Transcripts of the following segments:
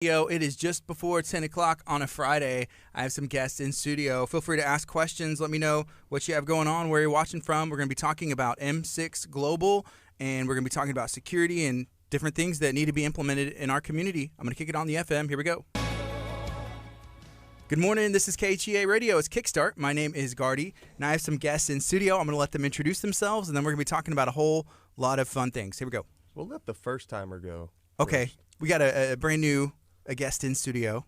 Yo, it is just before 10 o'clock on a Friday. I have some guests in studio. Feel free to ask questions. Let me know what you have going on, where you're watching from. We're going to be talking about M6 Global, and we're going to be talking about security and different things that need to be implemented in our community. I'm going to kick it on the FM. Here we go. Good morning. This is KHEA Radio. It's Kickstart. My name is Gardy, and I have some guests in studio. I'm going to let them introduce themselves, and then we're going to be talking about a whole lot of fun things. Here we go. We'll let the first timer go. Okay. First. We got a brand new guest in studio.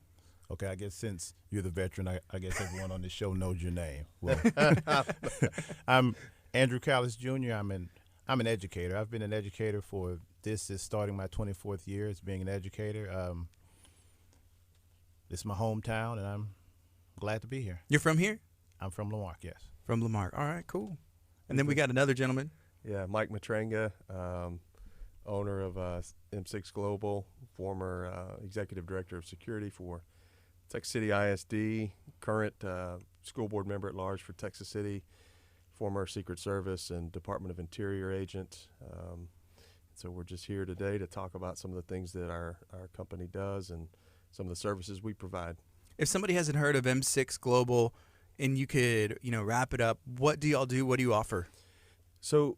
Okay, I guess since you're the veteran, I guess everyone on this show knows your name. Well, I'm Andrew Kallas Jr. I'm an educator. I've been an educator for this is starting my 24th year as being an educator. This is my hometown, and I'm glad to be here. You're from here? I'm from Lamarck, yes. From Lamarck. All right, cool. And then we got another gentleman. Yeah, Mike Matranga, owner of M6 Global, former executive director of security for Texas City ISD, current school board member at large for Texas City, former Secret Service and Department of Interior agent. So we're just here today to talk about some of the things that our company does and some of the services we provide. If somebody hasn't heard of M6 Global and you could, wrap it up, what do y'all do? What do you offer? So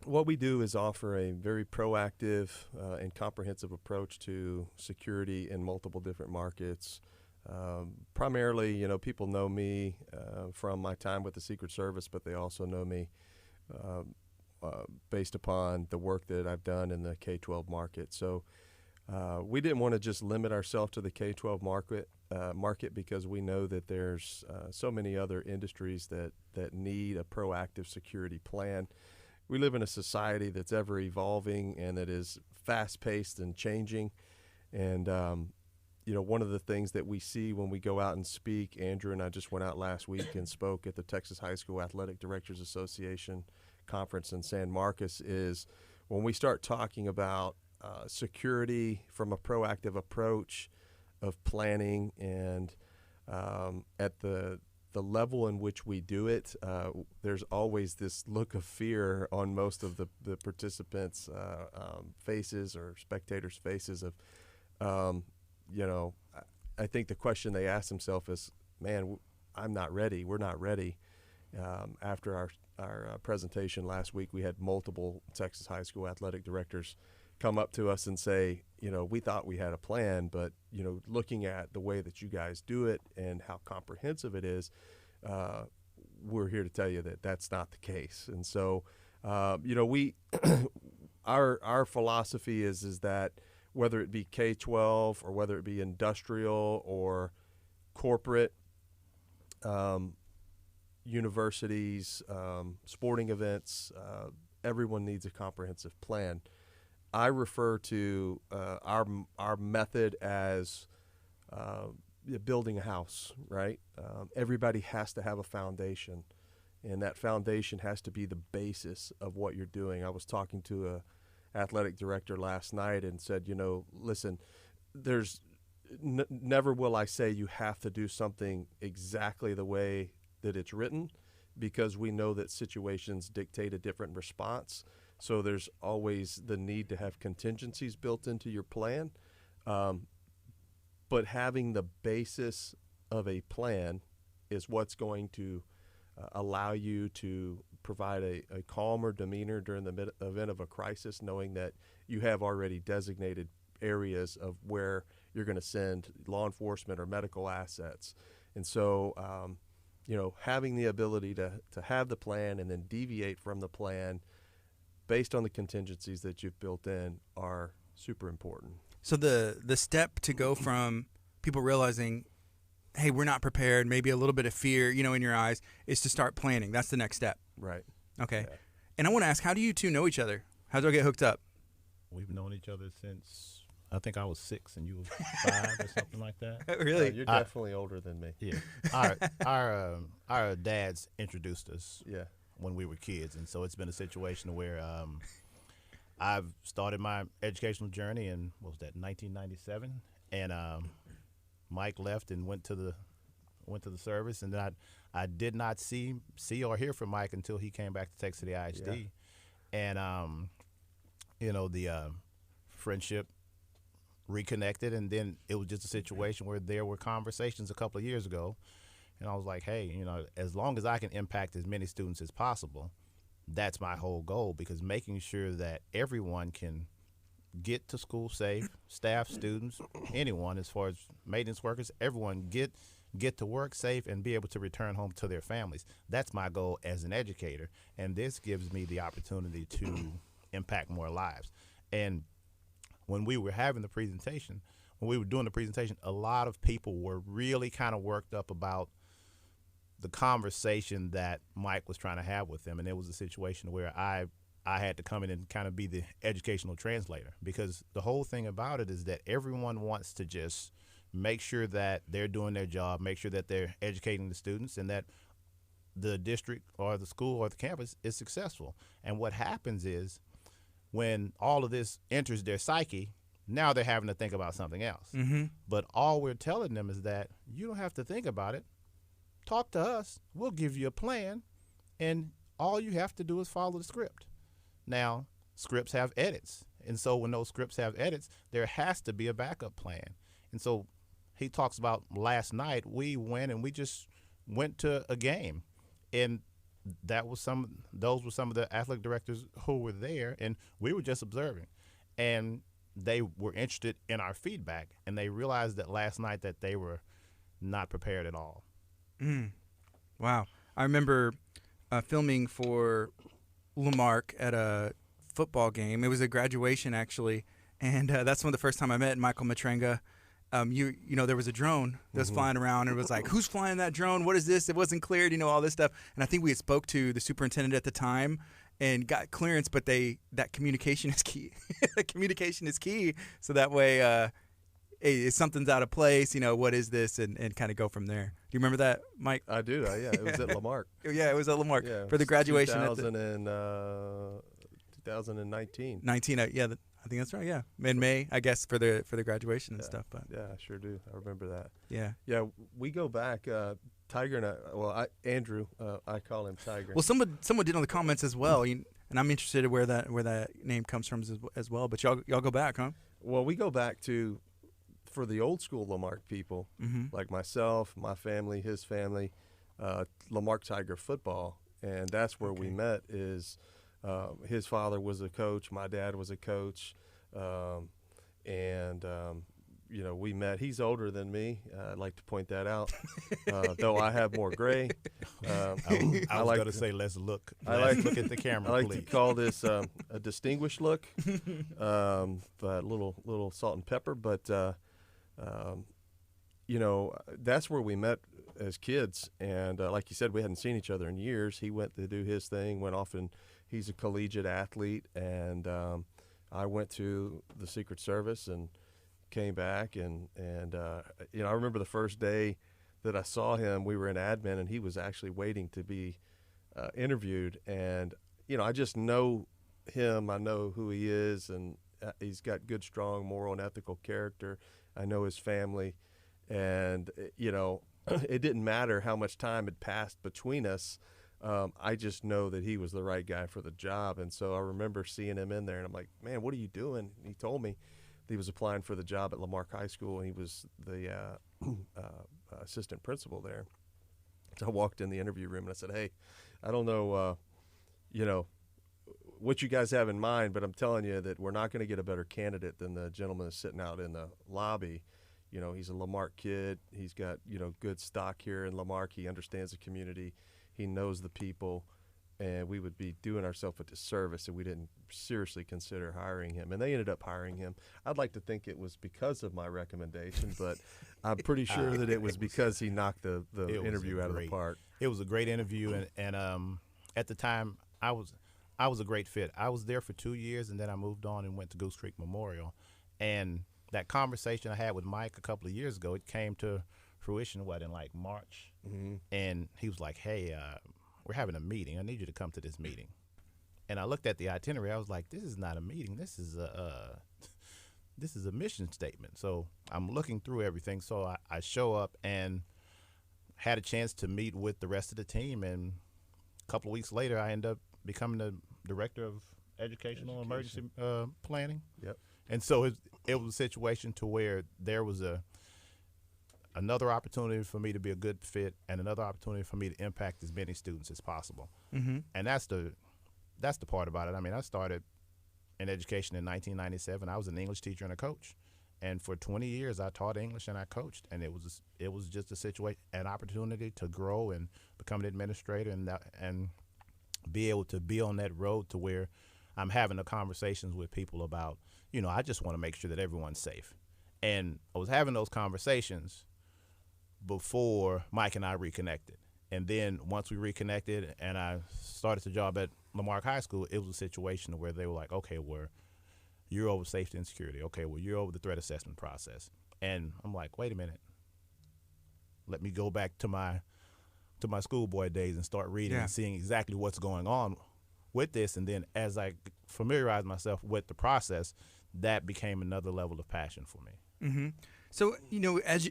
what we do is offer a very proactive and comprehensive approach to security in multiple different markets. Primarily, people know me from my time with the Secret Service, but they also know me based upon the work that I've done in the K-12 market. So we didn't want to just limit ourselves to the K-12 market because we know that there's so many other industries that need a proactive security plan. We live in a society that's ever evolving and that is fast-paced and changing. And, one of the things that we see when we go out and speak, Andrew and I just went out last week and spoke at the Texas High School Athletic Directors Association conference in San Marcos, is when we start talking about security from a proactive approach of planning and at the level in which we do it, there's always this look of fear on most of the participants' faces or spectators' faces of, I think the question they ask themselves is, man, I'm not ready. We're not ready. After our presentation last week, we had multiple Texas high school athletic directors come up to us and say, we thought we had a plan, but, looking at the way that you guys do it and how comprehensive it is, we're here to tell you that that's not the case. And so, we, our philosophy is that whether it be K-12 or whether it be industrial or corporate, universities, sporting events, everyone needs a comprehensive plan. I refer to our method as building a house, right? Everybody has to have a foundation, and that foundation has to be the basis of what you're doing. I was talking to a athletic director last night and said, listen, there's never will I say you have to do something exactly the way that it's written, because we know that situations dictate a different response. So there's always the need to have contingencies built into your plan. But having the basis of a plan is what's going to allow you to provide a calmer demeanor during the event of a crisis, knowing that you have already designated areas of where you're going to send law enforcement or medical assets. And so, having the ability to have the plan and then deviate from the plan based on the contingencies that you've built in are super important. So the step to go from people realizing, hey, we're not prepared, maybe a little bit of fear, in your eyes, is to start planning. That's the next step. Right. Okay. Yeah. And I want to ask, how do you two know each other? How do I get hooked up? We've known each other since I think I was 6 and you were 5 or something like that. Really? You're definitely older than me. Yeah. Our dads introduced us. Yeah. When we were kids, and so it's been a situation where I've started my educational journey in 1997, and Mike left and went to the service, and then I did not see or hear from Mike until he came back to Texas City ISD, and the friendship reconnected, and then it was just a situation where there were conversations a couple of years ago, and I was like, hey, as long as I can impact as many students as possible, that's my whole goal, because making sure that everyone can get to school safe, staff, students, anyone, as far as maintenance workers, everyone get to work safe and be able to return home to their families. That's my goal as an educator, and this gives me the opportunity to impact more lives. And when we were having the presentation, when we were doing the presentation, a lot of people were really kind of worked up about the conversation that Mike was trying to have with them. And it was a situation where I had to come in and kind of be the educational translator, because the whole thing about it is that everyone wants to just make sure that they're doing their job, make sure that they're educating the students, and that the district or the school or the campus is successful. And what happens is, when all of this enters their psyche, now they're having to think about something else. Mm-hmm. But all we're telling them is that you don't have to think about it. Talk to us. We'll give you a plan, and all you have to do is follow the script. Now, scripts have edits, and so when those scripts have edits, there has to be a backup plan. And so he talks about last night, we went and we just went to a game, and those were some of the athletic directors who were there, and we were just observing. And they were interested in our feedback, and they realized that last night that they were not prepared at all. Wow. I remember filming for Lamarck at a football game. It was a graduation, actually, and that's one of the first time I met Michael Matranga. There was a drone that was flying around, and it was like, who's flying that drone? What is this? It wasn't cleared, all this stuff. And I think we had spoke to the superintendent at the time and got clearance, but that communication is key. Communication is key, so that way, hey, if something's out of place, what is this, and kind of go from there. Do you remember that, Mike? I do. Yeah, it was at Lamarck. Yeah, it was at Lamarck for the graduation. 2019. 19, I think that's right. Yeah, in May, I guess, for the graduation and stuff. But yeah, I sure do. I remember that. Yeah. We go back. Tiger and Andrew, I call him Tiger. Well, someone did on the comments as well, and I'm interested in where that name comes from as well. But y'all go back, huh? Well, we go back to, for the old school Lamarck people, like myself, my family, his family, Lamarck Tiger football, and that's where we met. Is his father was a coach, my dad was a coach, and we met. He's older than me. I'd like to point that out, though I have more gray. I was going to say, let's look at the camera, I like please. to call this a distinguished look, but little salt and pepper. But that's where we met as kids. And like you said, we hadn't seen each other in years. He went to do his thing, went off, and he's a collegiate athlete. And I went to the Secret Service and came back. And I remember the first day that I saw him, we were in admin, and he was actually waiting to be interviewed. And, I just know him. I know who he is, and he's got good, strong moral and ethical character. I know his family. And, it didn't matter how much time had passed between us. I just know that he was the right guy for the job. And so I remember seeing him in there, and I'm like, man, what are you doing? And he told me that he was applying for the job at Lamarck High School, and he was the assistant principal there. So I walked in the interview room, and I said, hey, I don't know, what you guys have in mind, but I'm telling you that we're not going to get a better candidate than the gentleman that's sitting out in the lobby. He's a Lamarck kid. He's got, good stock here in Lamarck. He understands the community. He knows the people, and we would be doing ourselves a disservice if we didn't seriously consider hiring him. And they ended up hiring him. I'd like to think it was because of my recommendation, but I'm pretty sure that it was because he knocked the interview out of the park. It was a great interview, and at the time, I was a great fit. I was there for 2 years, and then I moved on and went to Goose Creek Memorial. And that conversation I had with Mike a couple of years ago, it came to fruition, in like March? And he was like, hey, we're having a meeting. I need you to come to this meeting. And I looked at the itinerary. I was like, this is not a meeting. This is a mission statement. So I'm looking through everything. So I show up and had a chance to meet with the rest of the team. And a couple of weeks later, I ended up becoming the director of educational emergency planning. Yep. And so it was a situation to where there was another opportunity for me to be a good fit and another opportunity for me to impact as many students as possible. Mm-hmm. And that's the part about it. I mean, I started in education in 1997. I was an English teacher and a coach. And for 20 years, I taught English and I coached. And it was just a situation, an opportunity to grow and become an administrator and be able to be on that road to where I'm having the conversations with people about, I just want to make sure that everyone's safe. And I was having those conversations before Mike and I reconnected. And then once we reconnected and I started the job at Lamarck High School, it was a situation where they were like, okay, you're over safety and security. Okay, you're over the threat assessment process. And I'm like, wait a minute. Let me go back to my schoolboy days and start reading and seeing exactly what's going on with this. And then as I familiarized myself with the process, that became another level of passion for me. Mm-hmm. So,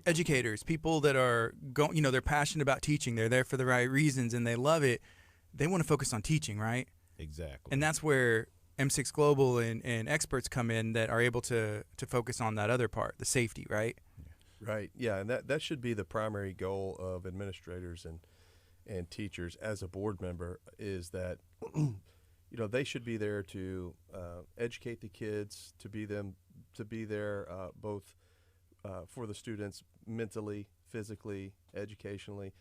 educators, people that are going, they're passionate about teaching. They're there for the right reasons and they love it. They want to focus on teaching, right? Exactly. And that's where M6 Global and experts come in that are able to focus on that other part, the safety, right? Right. Yeah, and that should be the primary goal of administrators and teachers as a board member is that they should be there to educate the kids, to be there both for the students mentally, physically, educationally.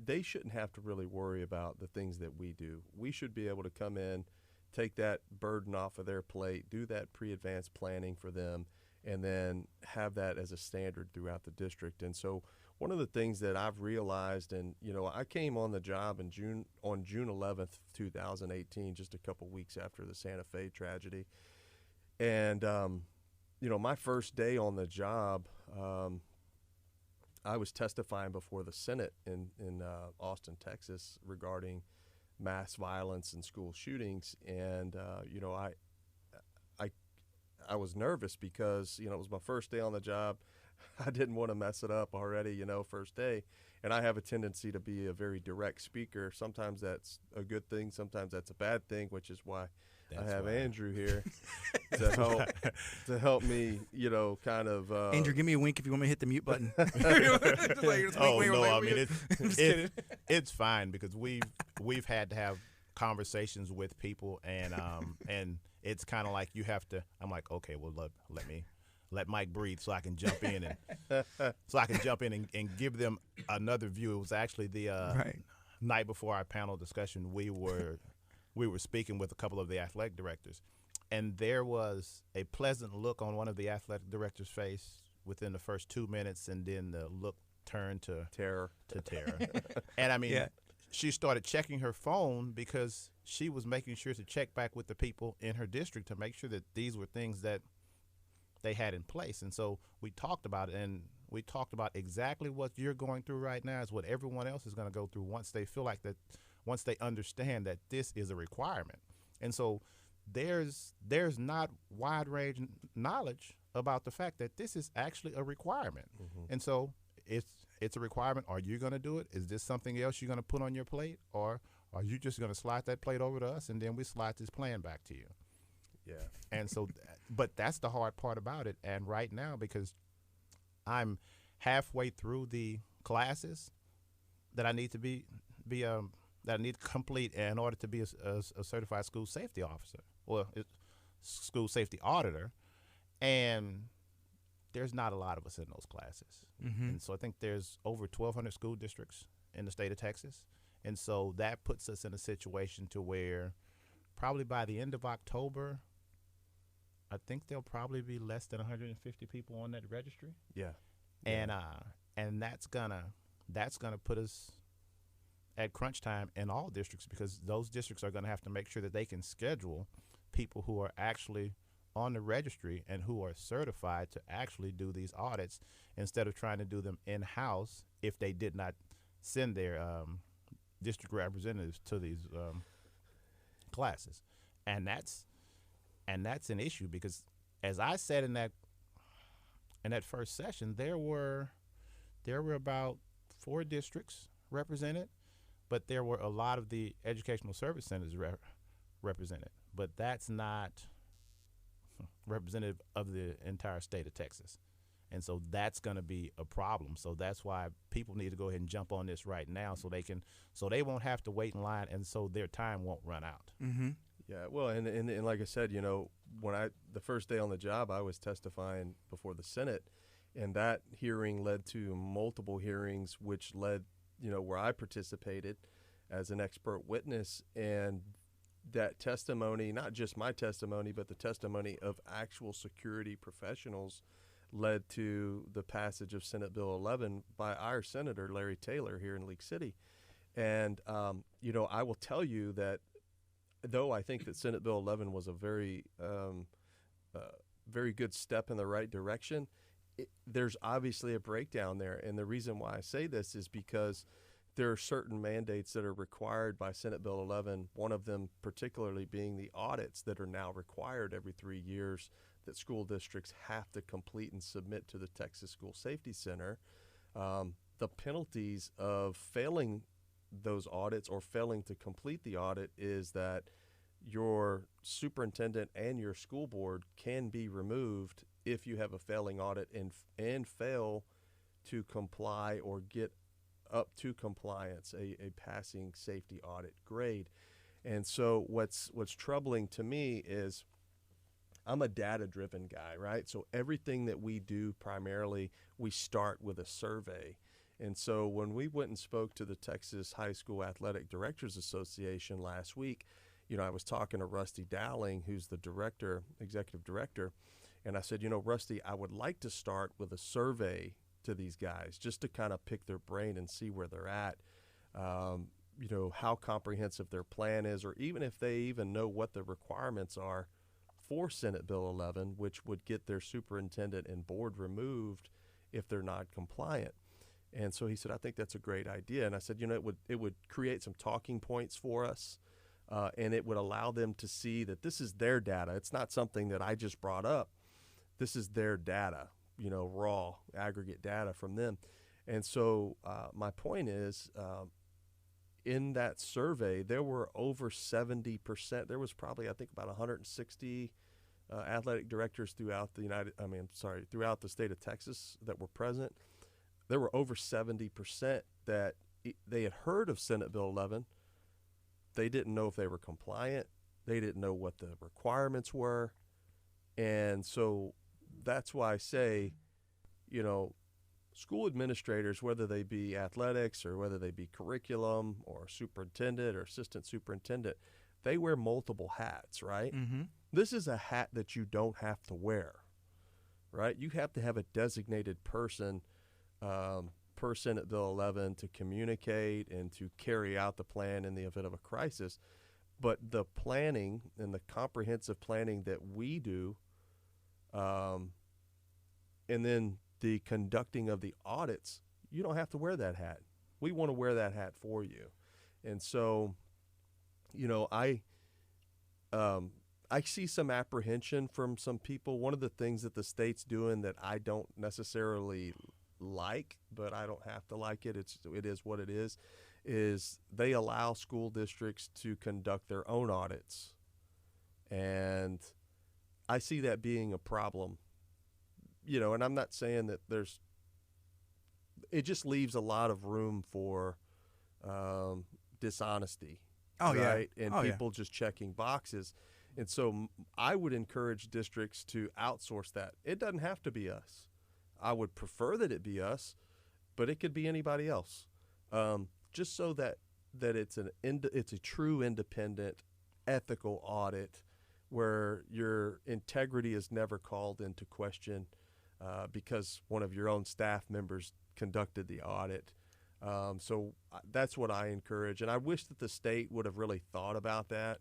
They shouldn't have to really worry about the things that we do. We should be able to come in, take that burden off of their plate, do that pre-advanced planning for them, and then have that as a standard throughout the district. And so one of the things that I've realized, and I came on the job on June 11th, 2018, just a couple weeks after the Santa Fe tragedy. And my first day on the job, I was testifying before the Senate in Austin, Texas, regarding mass violence and school shootings, and I was nervous because it was my first day on the job. I didn't want to mess it up already, first day, and I have a tendency to be a very direct speaker. Sometimes that's a good thing, sometimes that's a bad thing, which is why I have Andrew here to help me, kind of. Andrew, give me a wink if you want me to hit the mute button. It's fine because we've had to have conversations with people and it's kind of like you have to. I'm like, okay, well let Mike breathe so I can jump in and give them another view. It was actually the night before our panel discussion. We were speaking with a couple of the athletic directors, and there was a pleasant look on one of the athletic directors' face within the first 2 minutes, and then the look turned to terror. And I mean, she started checking her phone because she was making sure to check back with the people in her district to make sure that these were things that they had in place. And so we talked about it, and we talked about exactly what you're going through right now is what everyone else is going to go through once they feel like that. Once they understand that this is a requirement. And so there's not wide range knowledge about the fact that this is actually a requirement. Mm-hmm. And so it's a requirement. Are you going to do it? Is this something else you're going to put on your plate? Or are you just going to slide that plate over to us and then we slide this plan back to you? Yeah. And so, but that's the hard part about it. And right now, because I'm halfway through the classes that I need to that I need to complete in order to be a certified school safety officer or school safety auditor. And there's not a lot of us in those classes. Mm-hmm. And so I think there's over 1,200 school districts in the state of Texas. And so that puts us in a situation to where probably by the end of October, I think there'll probably be less than 150 people on that registry. Yeah. And that's gonna put us at crunch time in all districts, because those districts are going to have to make sure that they can schedule people who are actually on the registry and who are certified to actually do these audits instead of trying to do them in-house if they did not send their district representatives to these classes. And that's an issue, because as I said in that first session, there were about 4 districts represented, but there were a lot of the educational service centers represented. But that's not representative of the entire state of Texas. And so that's going to be a problem. So that's why people need to go ahead and jump on this right now, so they won't have to wait in line, and so their time won't run out. Mm-hmm. Yeah, well, and like I said, when the first day on the job, I was testifying before the Senate, and that hearing led to multiple hearings, which led, where I participated as an expert witness, and that testimony, not just my testimony, but the testimony of actual security professionals, led to the passage of Senate Bill 11 by our Senator, Larry Taylor, here in League City. And, I will tell you that though I think that Senate Bill 11 was a very good step in the right direction, there's obviously a breakdown there. And the reason why I say this is because there are certain mandates that are required by Senate Bill 11, one of them particularly being the audits that are now required every 3 years that school districts have to complete and submit to the Texas School Safety Center. The penalties of failing those audits or failing to complete the audit is that your superintendent and your school board can be removed if you have a failing audit and fail to comply or get up to compliance, a passing safety audit grade. And so what's troubling to me is I'm a data-driven guy, right? So everything that we do, primarily, we start with a survey. And so when we went and spoke to the Texas High School Athletic Directors Association last week, I was talking to Rusty Dowling, who's the executive director, and I said, Rusty, I would like to start with a survey to these guys just to kind of pick their brain and see where they're at, how comprehensive their plan is, or even if they even know what the requirements are for Senate Bill 11, which would get their superintendent and board removed if they're not compliant. And so he said, I think that's a great idea. And I said, it would create some talking points for us, and it would allow them to see that this is their data. It's not something that I just brought up. This is their data, raw aggregate data from them. And so my point is, in that survey, there were over 70%. There was probably, I think, about 160 athletic directors throughout throughout the state of Texas that were present. There were over 70% that they had heard of Senate Bill 11. They didn't know if they were compliant. They didn't know what the requirements were. And so that's why I say, school administrators, whether they be athletics or whether they be curriculum or superintendent or assistant superintendent, they wear multiple hats, right? Mm-hmm. This is a hat that you don't have to wear, right? You have to have a designated person per Senate Bill 11 to communicate and to carry out the plan in the event of a crisis. But the planning and the comprehensive planning that we do, and then the conducting of the audits, you don't have to wear that hat. We want to wear that hat for you. And so, I see some apprehension from some people. One of the things that the state's doing that I don't necessarily like, but I don't have to like it, it is what it is they allow school districts to conduct their own audits. And I see that being a problem. And I'm not saying that it just leaves a lot of room for dishonesty. Oh, right? yeah. And people just checking boxes. And so I would encourage districts to outsource that. It doesn't have to be us. I would prefer that it be us, but it could be anybody else. Just so that it's a true independent, ethical audit where your integrity is never called into question because one of your own staff members conducted the audit. So that's what I encourage. And I wish that the state would have really thought about that,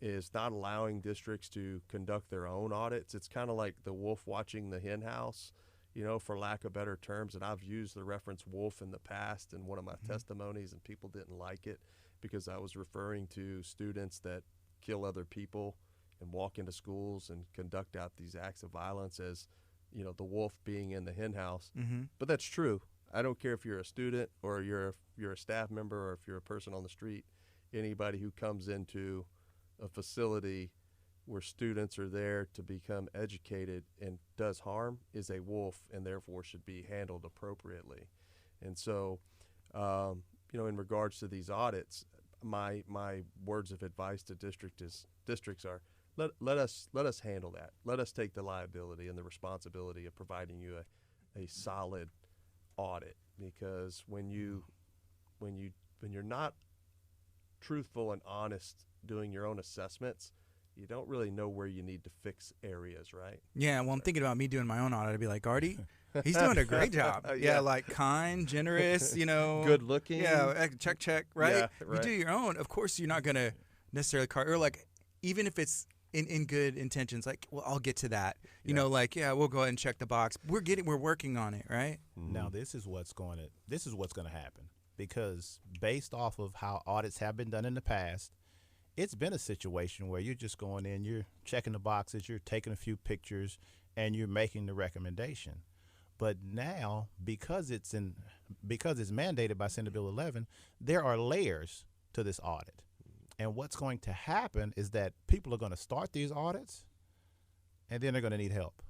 is not allowing districts to conduct their own audits. It's kind of like the wolf watching the hen house, for lack of better terms. And I've used the reference wolf in the past in one of my testimonies, and people didn't like it because I was referring to students that kill other people and walk into schools and conduct out these acts of violence as, the wolf being in the hen house. Mm-hmm. But that's true. I don't care if you're a student or you're a staff member or if you're a person on the street. Anybody who comes into a facility where students are there to become educated and does harm is a wolf and therefore should be handled appropriately. And so, in regards to these audits, my words of advice to districts are let us handle that. Let us take the liability and the responsibility of providing you a solid audit, because when you're not truthful and honest doing your own assessments, you don't really know where you need to fix areas, right? Yeah, well, I'm thinking about me doing my own audit. I'd be like, Artie, he's doing a great job. Yeah, like kind, generous, good looking. Yeah, check, right? Yeah, right. You do your own. Of course, you're not going to necessarily or like, even if it's in good intentions, like, well, I'll get to that. You know, like, yeah, we'll go ahead and check the box. We're working on it, right? Mm-hmm. Now, this is what's going to happen, because based off of how audits have been done in the past, it's been a situation where you're just going in, you're checking the boxes, you're taking a few pictures, and you're making the recommendation. But now, because it's mandated by Senate Bill 11, there are layers to this audit. And what's going to happen is that people are going to start these audits, and then they're going to need help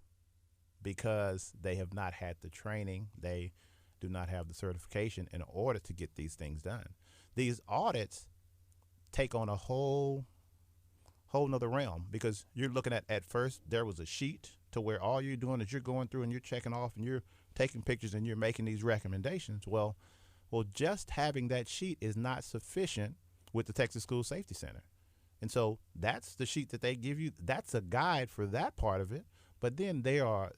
because they have not had the training. They do not have the certification in order to get these things done. These audits take on a whole nother realm, because you're looking at first there was a sheet to where all you're doing is you're going through and you're checking off and you're taking pictures and you're making these recommendations. Well, just having that sheet is not sufficient with the Texas School Safety Center. And so that's the sheet that they give you. That's a guide for that part of it. But then there are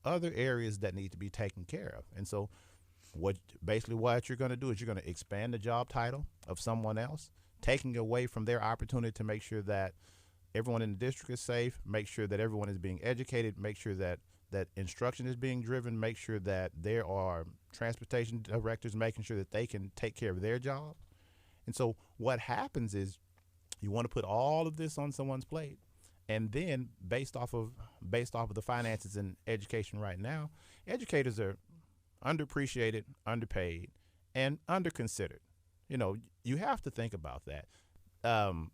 other areas that need to be taken care of. And so what you're going to do is you're going to expand the job title of someone else, taking away from their opportunity to make sure that everyone in the district is safe, make sure that everyone is being educated, make sure that instruction is being driven, make sure that there are transportation directors making sure that they can take care of their job. And so what happens is you want to put all of this on someone's plate, and then based off of the finances in education right now, educators are underappreciated, underpaid, and underconsidered. You have to think about that. And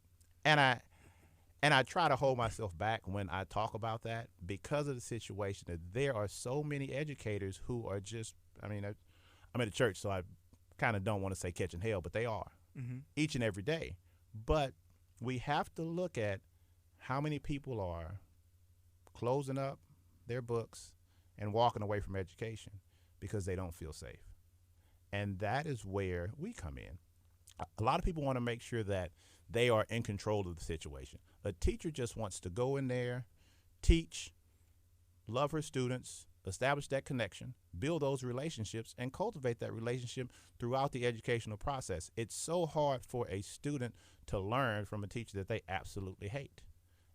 I try to hold myself back when I talk about that, because of the situation that there are so many educators who are just, I'm at a church, so I kind of don't want to say catching hell, but they are each and every day. But we have to look at how many people are closing up their books and walking away from education because they don't feel safe. And that is where we come in. A lot of people want to make sure that they are in control of the situation. A teacher just wants to go in there, teach, love her students, establish that connection, build those relationships, and cultivate that relationship throughout the educational process. It's so hard for a student to learn from a teacher that they absolutely hate.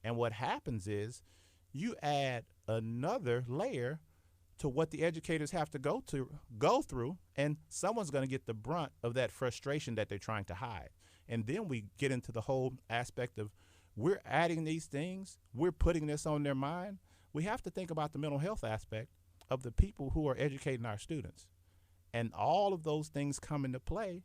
And what happens is you add another layer to what the educators have to go through, and someone's going to get the brunt of that frustration that they're trying to hide. And then we get into the whole aspect of, we're adding these things, we're putting this on their mind. We have to think about the mental health aspect of the people who are educating our students. And all of those things come into play,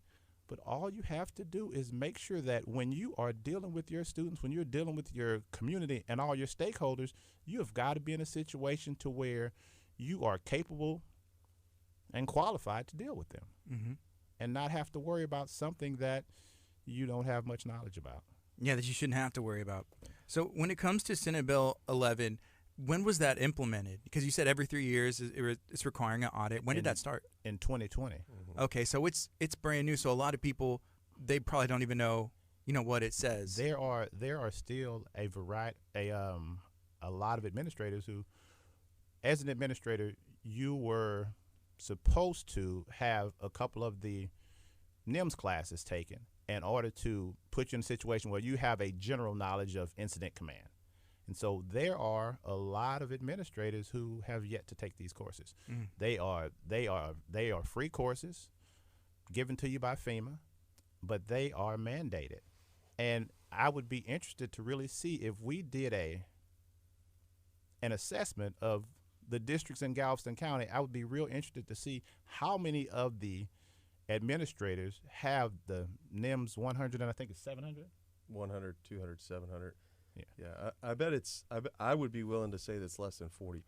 but all you have to do is make sure that when you are dealing with your students, when you're dealing with your community and all your stakeholders, you have got to be in a situation to where you are capable and qualified to deal with them, and not have to worry about something that you don't have much knowledge about. Yeah, that you shouldn't have to worry about. So when it comes to Senate Bill 11, when was that implemented? Because you said every 3 years it's requiring an audit. When did that start? In 2020. Okay, so it's brand new. So a lot of people, they probably don't even know, what it says. There are still a lot of administrators who, as an administrator, you were supposed to have a couple of the NIMS classes taken in order to put you in a situation where you have a general knowledge of incident command. And so there are a lot of administrators who have yet to take these courses. They are free courses given to you by FEMA, but they are mandated. And I would be interested to really see if we did an assessment of the districts in Galveston County. I would be real interested to see how many of the administrators have the NIMS 100, and I think it's 700? 100, 200, 700. Yeah, I bet I would be willing to say that's less than 40%.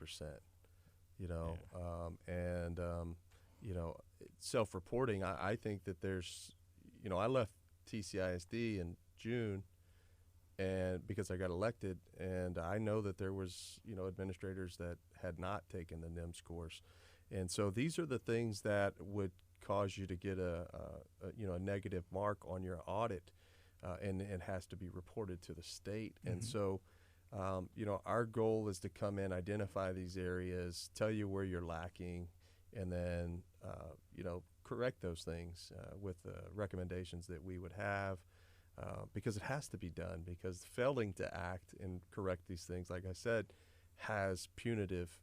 You know, you know, self-reporting. I think that there's, you know, I left TCISD in June, and because I got elected, and I know that there was, you know, administrators that had not taken the NIMS course, and so these are the things that would cause you to get a you know, a negative mark on your audit, and it has to be reported to the state. And so, you know, our goal is to come in, identify these areas, tell you where you're lacking, and then you know, correct those things with recommendations that we would have. Because it has to be done, because failing to act and correct these things, like I said, has punitive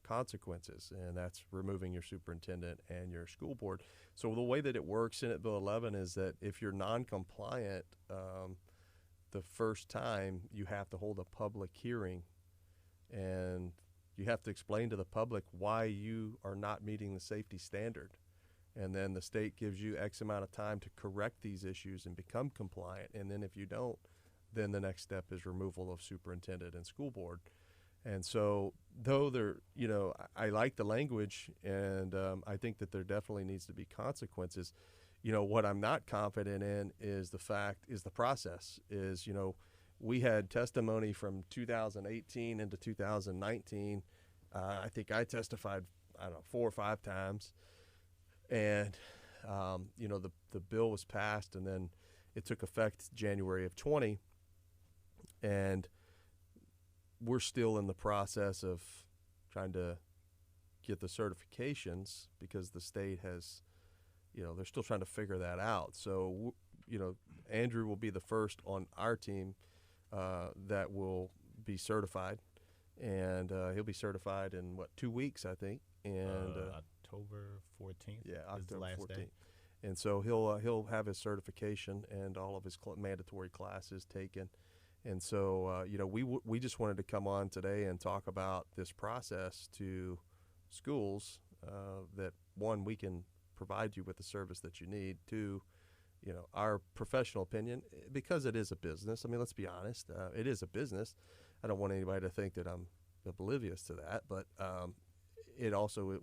consequences, and that's removing your superintendent and your school board. So the way that it works, Senate Bill 11, is that if you're non-compliant the first time, you have to hold a public hearing, and you have to explain to the public why you are not meeting the safety standard. And then the state gives you X amount of time to correct these issues and become compliant. And then if you don't, then the next step is removal of superintendent and school board. And so, though there, you know, I like the language, and I think that there definitely needs to be consequences. You know, what I'm not confident in is the process. Is, you know, we had testimony from 2018 into 2019. I think I testified, I don't know, 4 or 5 times. And, you know, the bill was passed, and then it took effect January of 20. And we're still in the process of trying to get the certifications, because the state has, you know, they're still trying to figure that out. So, you know, Andrew will be the first on our team that will be certified. And he'll be certified in, 2 weeks, I think. And October 14th. Yeah, is the October last 14th. day. And so he'll have his certification and all of his mandatory classes taken. And so you know, we just wanted to come on today and talk about this process to schools, that one, we can provide you with the service that you need. Two, you know, our professional opinion, because it is a business. I mean, let's be honest, it is a business. I don't want anybody to think that I'm oblivious to that, but it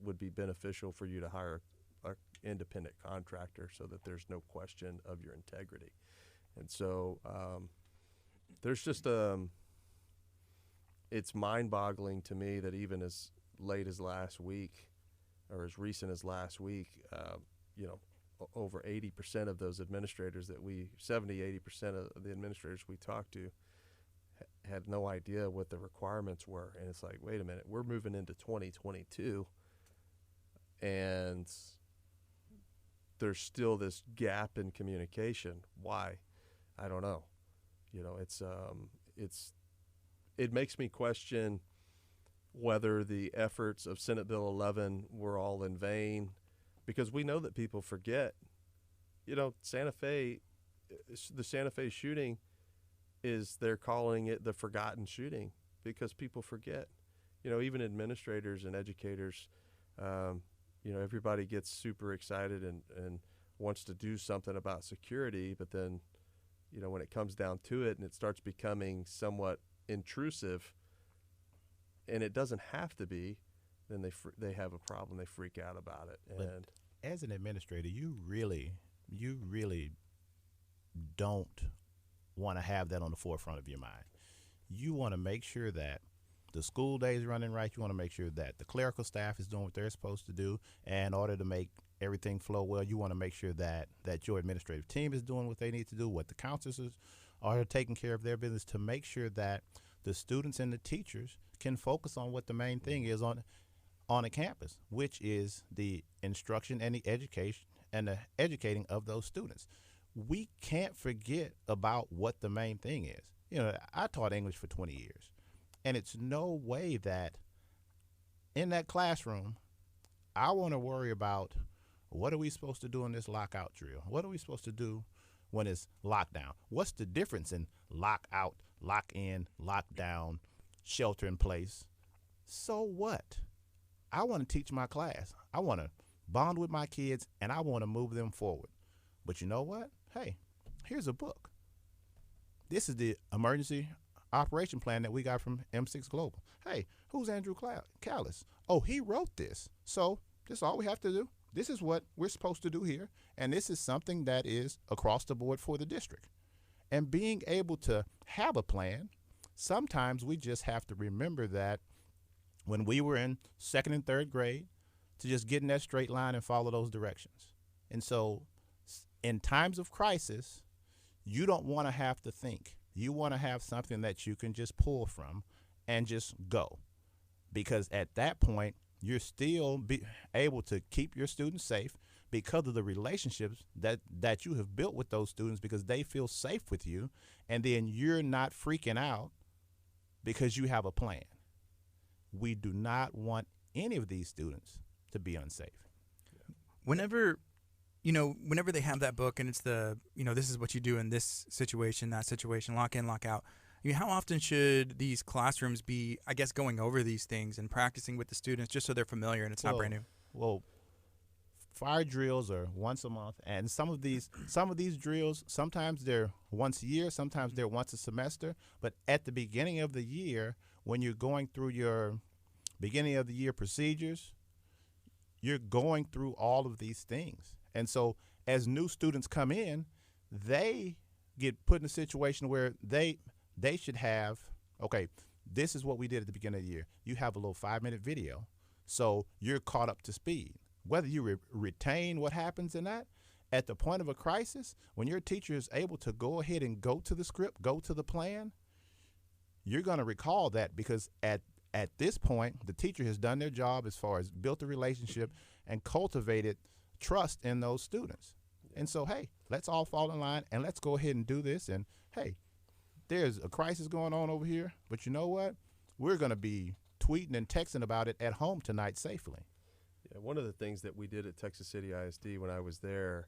would be beneficial for you to hire an independent contractor, so that there's no question of your integrity. And so there's just it's mind-boggling to me that even as late as last week, or as recent as last week, you know, over 80% of those administrators 80% of the administrators we talked to had no idea what the requirements were. And it's like, wait a minute, we're moving into 2022, and there's still this gap in communication. Why? I don't know. You know, it makes me question whether the efforts of Senate Bill 11 were all in vain, because we know that people forget. You know, the Santa Fe shooting, they're calling it the forgotten shooting, because people forget. You know, even administrators and educators, you know, everybody gets super excited and wants to do something about security, but then, you know, when it comes down to it and it starts becoming somewhat intrusive, and it doesn't have to be, then they have a problem. They freak out about it. And but as an administrator, you really don't want to have that on the forefront of your mind. You want to make sure that the school day is running right. You want to make sure that the clerical staff is doing what they're supposed to do. And in order to make everything flow well, you want to make sure that your administrative team is doing what they need to do, what the counselors are taking care of their business, to make sure that the students and the teachers can focus on what the main thing is on a campus, which is the instruction and the education and the educating of those students. We can't forget about what the main thing is. You know, I taught English for 20 years, and it's no way that in that classroom I want to worry about what are we supposed to do in this lockout drill? What are we supposed to do when it's lockdown? What's the difference in lockout, lock in, lockdown, shelter in place? So what? I want to teach my class. I want to bond with my kids, and I want to move them forward. But you know what? Hey, here's a book. This is the Emergency operation plan that we got from M6 Global. Hey, who's Andrew Kallas? Oh, he wrote this. So this is all we have to do. This is what we're supposed to do here, and this is something that is across the board for the district. And being able to have a plan, sometimes we just have to remember that when we were in second and third grade, to just get in that straight line and follow those directions. And so in times of crisis, you don't want to have to think. You want to have something that you can just pull from and just go. Because at that point, you're still able to keep your students safe because of the relationships that you have built with those students, because they feel safe with you, and then you're not freaking out because you have a plan. We do not want any of these students to be unsafe. Whenever they have that book and it's this is what you do in this situation, that situation, lock in, lock out. How often should these classrooms be, I guess, going over these things and practicing with the students just so they're familiar and it's not brand new? Well, fire drills are once a month, and some of these drills, sometimes they're once a year, sometimes they're once a semester. But at the beginning of the year, when you're going through your beginning of the year procedures, you're going through all of these things. And so as new students come in, they get put in a situation where they should have, okay, this is what we did at the beginning of the year. You have a little 5-minute video, so you're caught up to speed. Whether you retain what happens in that, at the point of a crisis, when your teacher is able to go ahead and go to the script, go to the plan, you're going to recall that, because at this point, the teacher has done their job as far as built a relationship and cultivated trust in those students. And so, hey, let's all fall in line and let's go ahead and do this. And hey, there's a crisis going on over here, but you know what? We're going to be tweeting and texting about it at home tonight safely. Yeah, one of the things that we did at Texas City ISD when I was there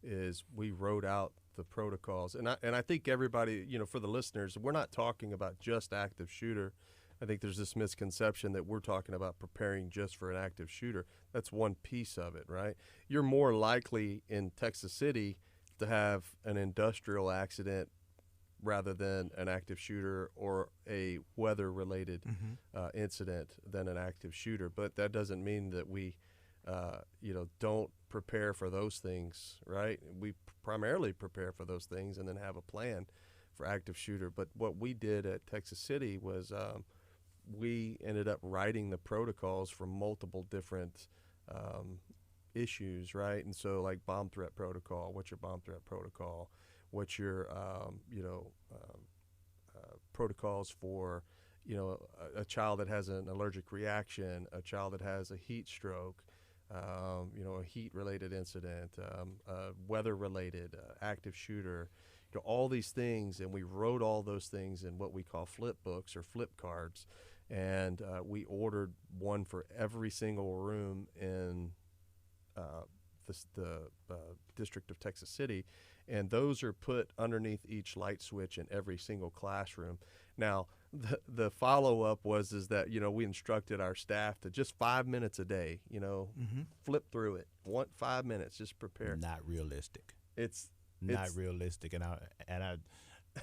is we wrote out the protocols. And I think everybody, for the listeners, we're not talking about just active shooter. I think there's this misconception that we're talking about preparing just for an active shooter. That's one piece of it, right? You're more likely in Texas City to have an industrial accident rather than an active shooter or a weather-related incident than an active shooter. But that doesn't mean that we, don't prepare for those things, right? We primarily prepare for those things and then have a plan for active shooter. But what we did at Texas City was we ended up writing the protocols for multiple different issues, right? And so, like bomb threat protocol, what's your bomb threat protocol? What's your protocols for a child that has an allergic reaction, a child that has a heat stroke, a heat-related incident, weather-related, active shooter, all these things. And we wrote all those things in what we call flip books or flip cards. And we ordered one for every single room in the District of Texas City, and those are put underneath each light switch in every single classroom. Now, the follow-up was that we instructed our staff to just 5 minutes a day, flip through it. 5 minutes, just prepare. Not realistic. It's not realistic, and I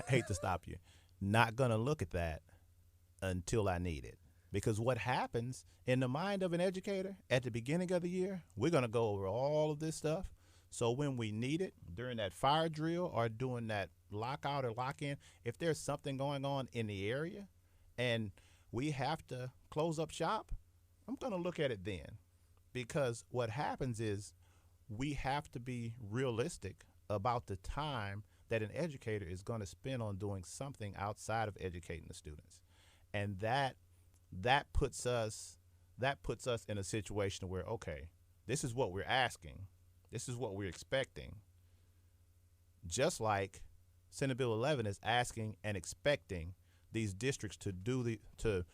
hate to stop you. Not gonna look at that until I need it. Because what happens in the mind of an educator at the beginning of the year, we're going to go over all of this stuff. So when we need it during that fire drill or doing that lockout or lock in, if there's something going on in the area and we have to close up shop, I'm going to look at it then. Because what happens is we have to be realistic about the time that an educator is going to spend on doing something outside of educating the students. And that puts us in a situation where, okay, this is what we're asking, this is what we're expecting. Just like Senate Bill 11 is asking and expecting these districts to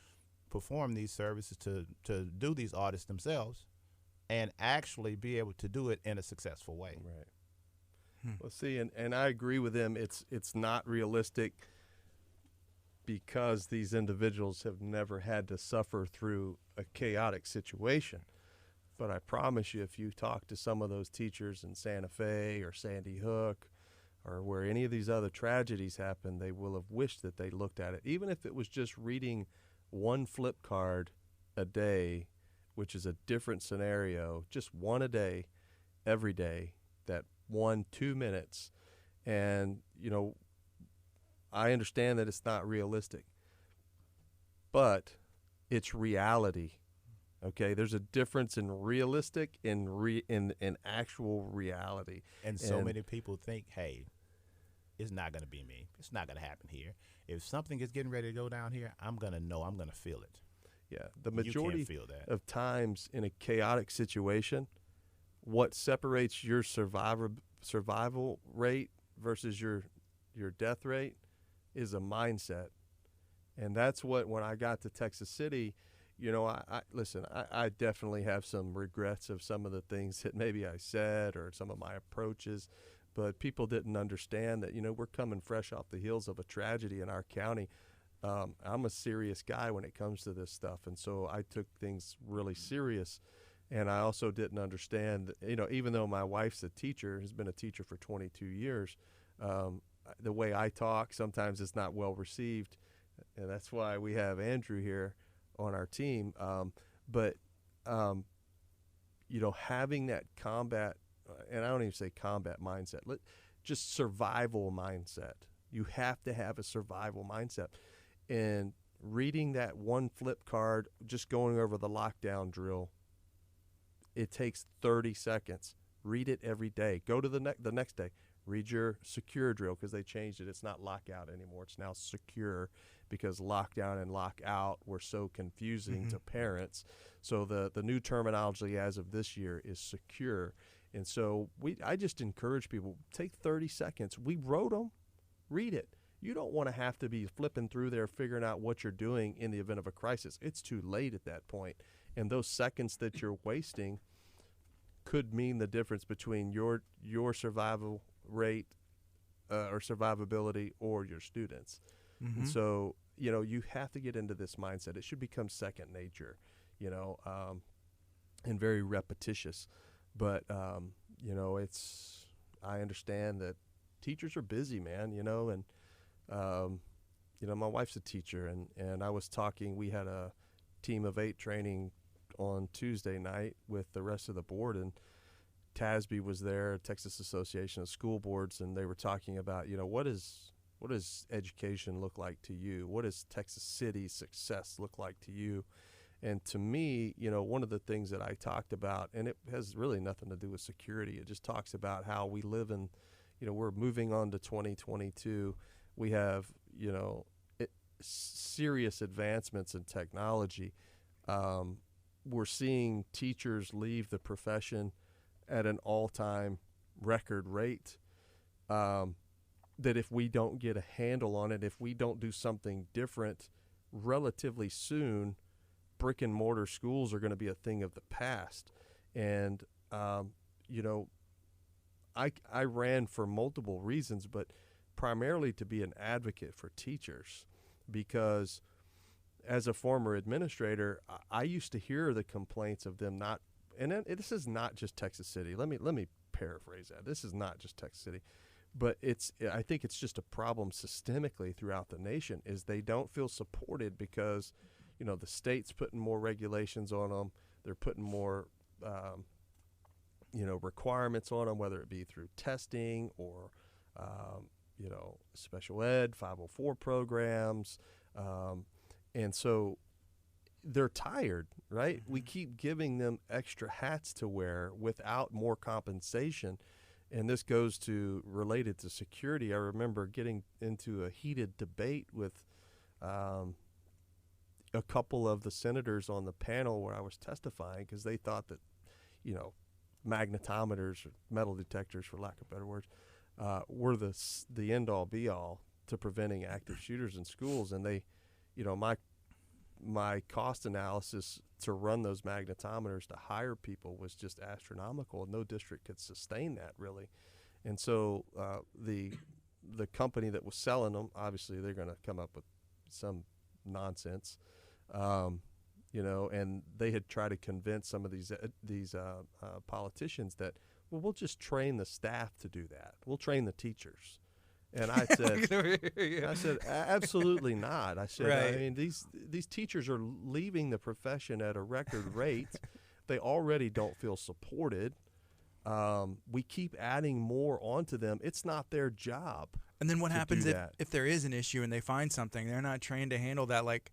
perform these services, to do these audits themselves, and actually be able to do it in a successful way. Right. Well, see, and I agree with them. It's not realistic, because these individuals have never had to suffer through a chaotic situation. But I promise you, if you talk to some of those teachers in Santa Fe or Sandy Hook or where any of these other tragedies happened, they will have wished that they looked at it. Even if it was just reading one flip card a day, which is a different scenario, just one a day, every day, that 1-2 minutes. And, I understand that it's not realistic, but it's reality. Okay, there's a difference in realistic and in actual reality. And so many people think, hey, it's not going to be me. It's not going to happen here. If something is getting ready to go down here, I'm going to know. I'm going to feel it. Yeah, the majority you can't feel that. of times in a chaotic situation, what separates your survival rate versus your death rate is a mindset. And that's what, when I got to Texas City, I definitely have some regrets of some of the things that maybe I said or some of my approaches, but people didn't understand that, we're coming fresh off the heels of a tragedy in our county. I'm a serious guy when it comes to this stuff, and so I took things really serious. And I also didn't understand that, even though my wife's a teacher, has been a teacher for 22 years, the way I talk sometimes is not well received, and that's why we have Andrew here on our team. But having that combat, and I don't even say combat mindset, just survival mindset. You have to have a survival mindset. And reading that one flip card, just going over the lockdown drill, it takes 30 seconds. Read it every day. Go to the next day. Read your secure drill, because they changed it. It's not lockout anymore. It's now secure, because lockdown and lockout were so confusing to parents. So the new terminology as of this year is secure. And so I just encourage people, take 30 seconds. We wrote them. Read it. You don't want to have to be flipping through there figuring out what you're doing in the event of a crisis. It's too late at that point. And those seconds that you're wasting could mean the difference between your survival rate or survivability or your students. And so, you have to get into this mindset. It should become second nature, and very repetitious. But, I understand that teachers are busy, man, and, my wife's a teacher, and I was talking, we had a team of 8 training on Tuesday night with the rest of the board, and TASB was there, Texas Association of School Boards, and they were talking about, what does education look like to you? What does Texas City success look like to you? And to me, one of the things that I talked about, and it has really nothing to do with security, it just talks about how we live in, we're moving on to 2022. We have, serious advancements in technology. We're seeing teachers leave the profession at an all-time record rate. That if we don't get a handle on it, if we don't do something different relatively soon, brick and mortar schools are going to be a thing of the past. And, I ran for multiple reasons, but primarily to be an advocate for teachers, because as a former administrator, I used to hear the complaints of them not, and this is not just Texas City. Let me paraphrase that. This is not just Texas City, but I think it's just a problem systemically throughout the nation, is they don't feel supported because, the state's putting more regulations on them. They're putting more, requirements on them, whether it be through testing or, special ed, 504 programs. And so they're tired, right? We keep giving them extra hats to wear without more compensation. And this goes to related to security. I remember getting into a heated debate with a couple of the senators on the panel where I was testifying, because they thought that, magnetometers, or metal detectors, for lack of better words, were the end-all be-all to preventing active shooters in schools. And they, my cost analysis to run those magnetometers to hire people was just astronomical, and no district could sustain that, really. And so the company that was selling them, obviously they're going to come up with some nonsense. and they had tried to convince some of these politicians that, well, we'll just train the staff to do that. We'll train the teachers. And I said, absolutely not. I said, Right. I mean, these teachers are leaving the profession at a record rate. They already don't feel supported. We keep adding more onto them. It's not their job. And then what to happens do that. if there is an issue and they find something? They're not trained to handle that. Like,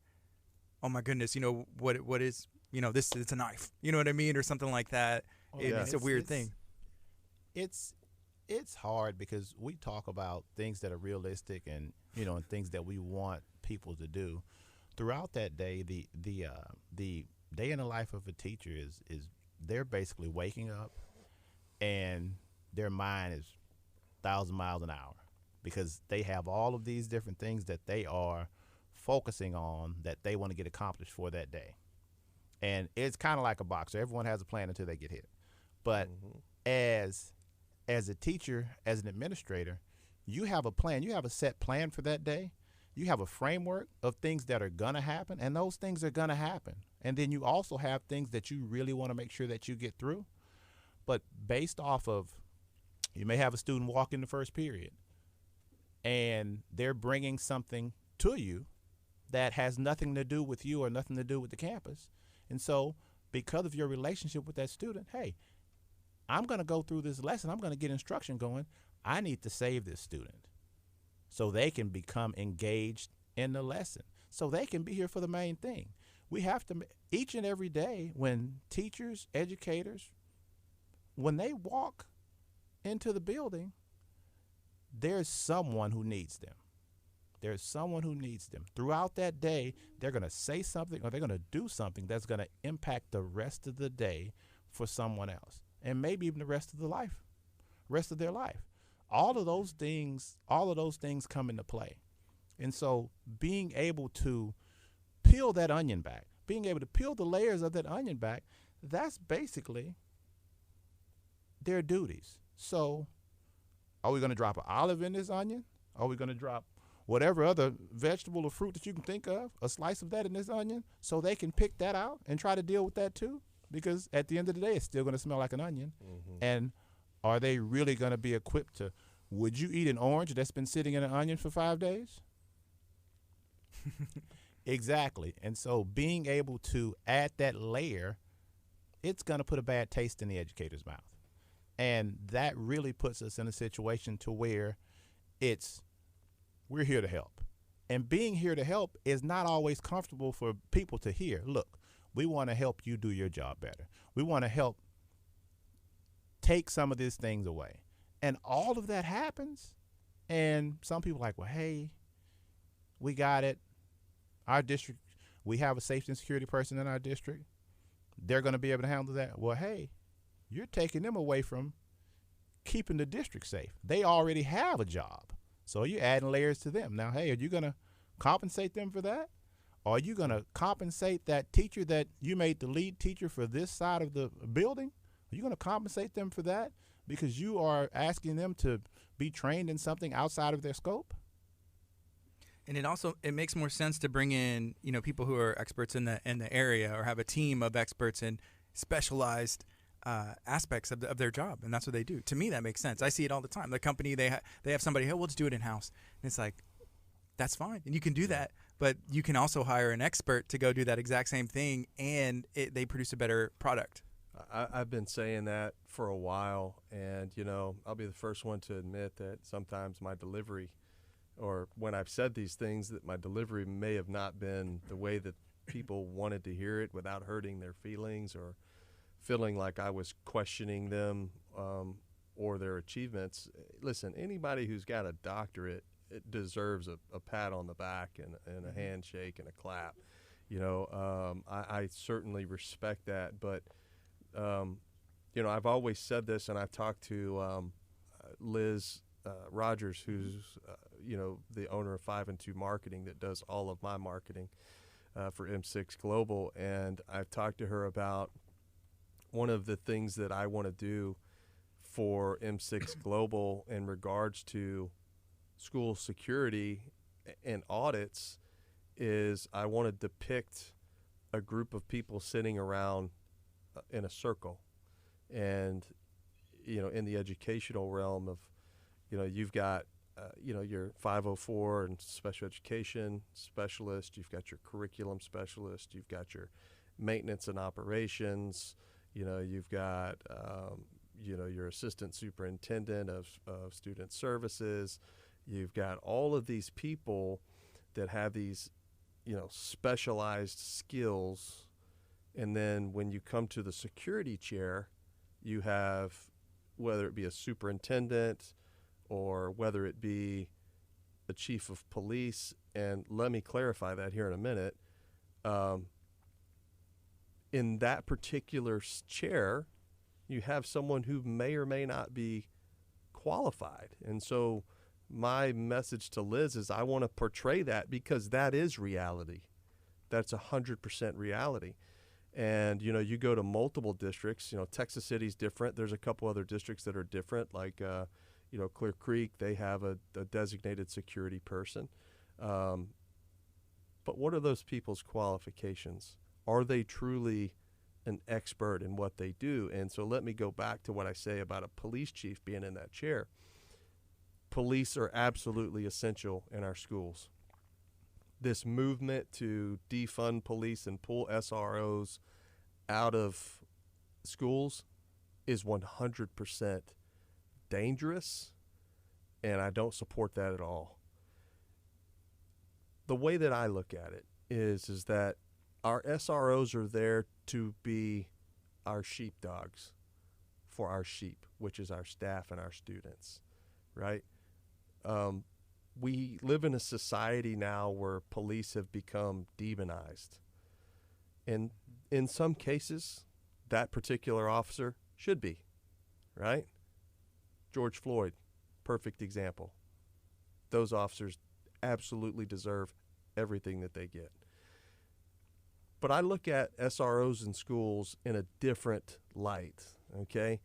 oh my goodness, what is, this, it's a knife. You know what I mean? Or something like that. Oh, It's a weird thing. It's hard because we talk about things that are realistic and and things that we want people to do. Throughout that day, the day in the life of a teacher is they're basically waking up and their mind is 1,000 miles an hour because they have all of these different things that they are focusing on that they want to get accomplished for that day. And it's kind of like a boxer. Everyone has a plan until they get hit. But as a teacher, as an administrator, you have a plan. You have a set plan for that day. You have a framework of things that are going to happen, and those things are going to happen. And then you also have things that you really want to make sure that you get through. But based off of, you may have a student walk in the first period, and they're bringing something to you that has nothing to do with you or nothing to do with the campus. And so because of your relationship with that student, hey, I'm going to go through this lesson. I'm going to get instruction going. I need to save this student so they can become engaged in the lesson, so they can be here for the main thing. We have to, each and every day, when teachers, educators, when they walk into the building, there's someone who needs them. There's someone who needs them. Throughout that day, they're going to say something or they're going to do something that's going to impact the rest of the day for someone else. And maybe even the rest of their life. All of those things come into play. And so being able to peel that onion back, being able to peel the layers of that onion back, that's basically their duties. So are we going to drop an olive in this onion? Are we going to drop whatever other vegetable or fruit that you can think of, a slice of that in this onion, so they can pick that out and try to deal with that too? Because at the end of the day, it's still going to smell like an onion. And are they really going to be equipped to, would you eat an orange that's been sitting in an onion for 5 days? Exactly. And so being able to add that layer, it's going to put a bad taste in the educator's mouth. And that really puts us in a situation to where we're here to help. And being here to help is not always comfortable for people to hear. Look, we want to help you do your job better. We want to help take some of these things away. And all of that happens. And some people are like, well, hey, we got it. Our district, we have a safety and security person in our district. They're going to be able to handle that. Well, hey, you're taking them away from keeping the district safe. They already have a job. So you're adding layers to them. Now, hey, are you going to compensate them for that? Or are you going to compensate that teacher that you made the lead teacher for this side of the building? Are you going to compensate them for that because you are asking them to be trained in something outside of their scope? And it makes more sense to bring in, people who are experts in the area or have a team of experts in specialized aspects of their job, and that's what they do. To me, that makes sense. I see it all the time. The company, they have somebody, hey, we'll just do it in-house. And it's like, that's fine, and you can do that, but you can also hire an expert to go do that exact same thing, and they produce a better product. I've been saying that for a while, and, I'll be the first one to admit that sometimes my delivery, or when I've said these things, that my delivery may have not been the way that people wanted to hear it without hurting their feelings or feeling like I was questioning them or their achievements. Listen, anybody who's got a doctorate, it deserves a pat on the back and a handshake and a clap. I certainly respect that, but I've always said this, and I've talked to Liz Rogers, who's the owner of 5 and 2 Marketing that does all of my marketing for M6 Global, and I've talked to her about one of the things that I want to do for M6 Global in regards to school security and audits is I want to depict a group of people sitting around in a circle. And, in the educational realm of, you've got, your 504 and special education specialist, you've got your curriculum specialist, you've got your maintenance and operations, you've got, your assistant superintendent of student services. You've got all of these people that have these, specialized skills. And then when you come to the security chair, you have, whether it be a superintendent or whether it be a chief of police, and let me clarify that here in a minute, in that particular chair, you have someone who may or may not be qualified. And so my message to Liz is I want to portray that because that is reality. That's 100% reality. And, you go to multiple districts, Texas City's different. There's a couple other districts that are different, like, Clear Creek, they have a designated security person. But what are those people's qualifications? Are they truly an expert in what they do? And so let me go back to what I say about a police chief being in that chair. Police are absolutely essential in our schools. This movement to defund police and pull SROs out of schools is 100% dangerous, and I don't support that at all. The way that I look at it is that our SROs are there to be our sheepdogs for our sheep, which is our staff and our students, right? We live in a society now where police have become demonized. And in some cases, that particular officer should be, right? George Floyd, perfect example. Those officers absolutely deserve everything that they get. But I look at SROs in schools in a different light, okay?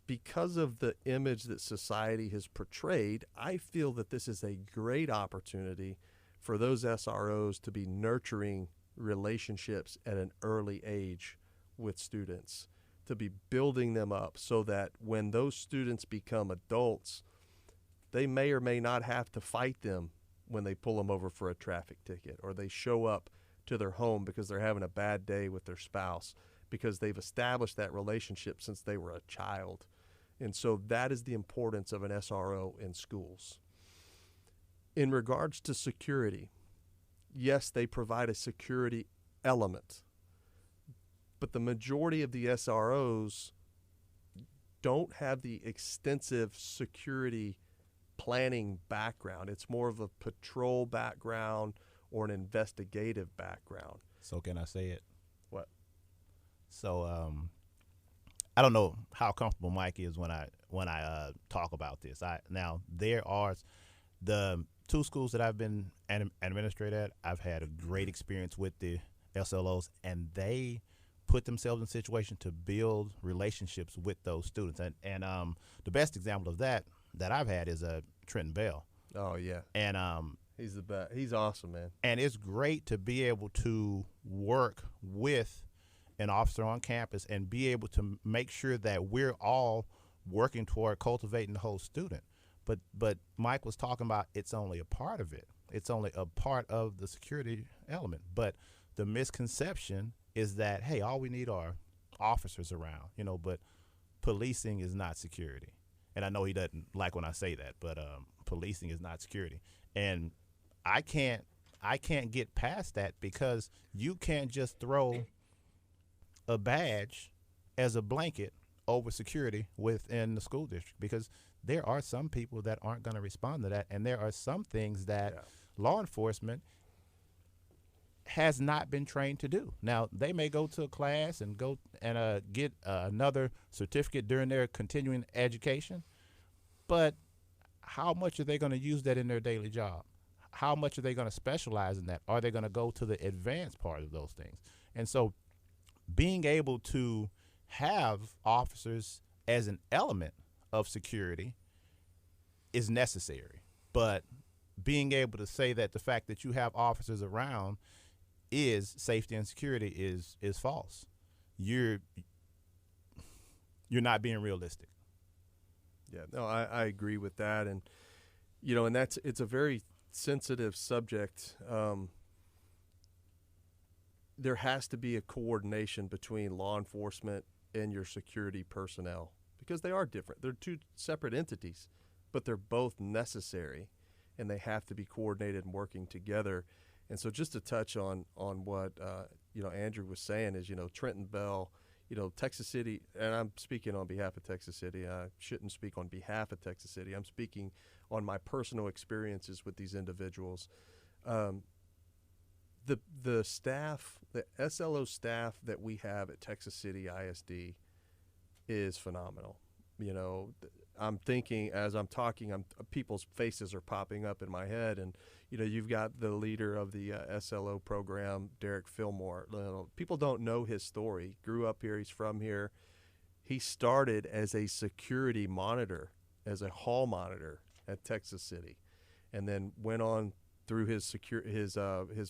Because of the image that society has portrayed, I feel that this is a great opportunity for those SROs to be nurturing relationships at an early age with students, to be building them up so that when those students become adults, they may or may not have to fight them when they pull them over for a traffic ticket, or they show up to their home because they're having a bad day with their spouse, because they've established that relationship since they were a child. And so that is the importance of an SRO in schools. In regards to security, yes, they provide a security element, but the majority of the SROs don't have the extensive security planning background. It's more of a patrol background or an investigative background. So can I say it? What? So I don't know how comfortable Mike is when I talk about this. Now there are the two schools that I've been an administrator at. I've had a great experience with the SLOs, and they put themselves in a situation to build relationships with those students. And the best example of that I've had is Trenton Bell. Oh yeah. And he's the best. He's awesome, man. And it's great to be able to work with an officer on campus and be able to make sure that we're all working toward cultivating the whole student. But Mike was talking about it's only a part of it. It's only a part of the security element. But the misconception is that, hey, all we need are officers around, but policing is not security. And I know he doesn't like when I say that, but policing is not security. And I can't get past that, because you can't just throw a badge as a blanket over security within the school district, because there are some people that aren't going to respond to that, and there are some things that law enforcement has not been trained to do. Now, they may go to a class and go and get another certificate during their continuing education, but how much are they going to use that in their daily job? How much are they going to specialize in that? Are they going to go to the advanced part of those things? And so being able to have officers as an element of security is necessary, but being able to say that the fact that you have officers around is safety and security is false. You're not being realistic. Yeah, no, I agree with that, and and it's a very sensitive subject. There has to be a coordination between law enforcement and your security personnel because they are different. They're two separate entities, but they're both necessary, and they have to be coordinated and working together. And so, just to touch on what Andrew was saying is, Trenton Bell, Texas City, and I'm speaking on behalf of Texas City. I shouldn't speak on behalf of Texas City. I'm speaking on my personal experiences with these individuals. The staff, the SLO staff that we have at Texas City ISD is phenomenal. I'm thinking as I'm talking, people's faces are popping up in my head, and you've got the leader of the SLO program, Derek Fillmore. People don't know his story. Grew up here. He's from here. He started as a security monitor, as a hall monitor at Texas City, and then went on through his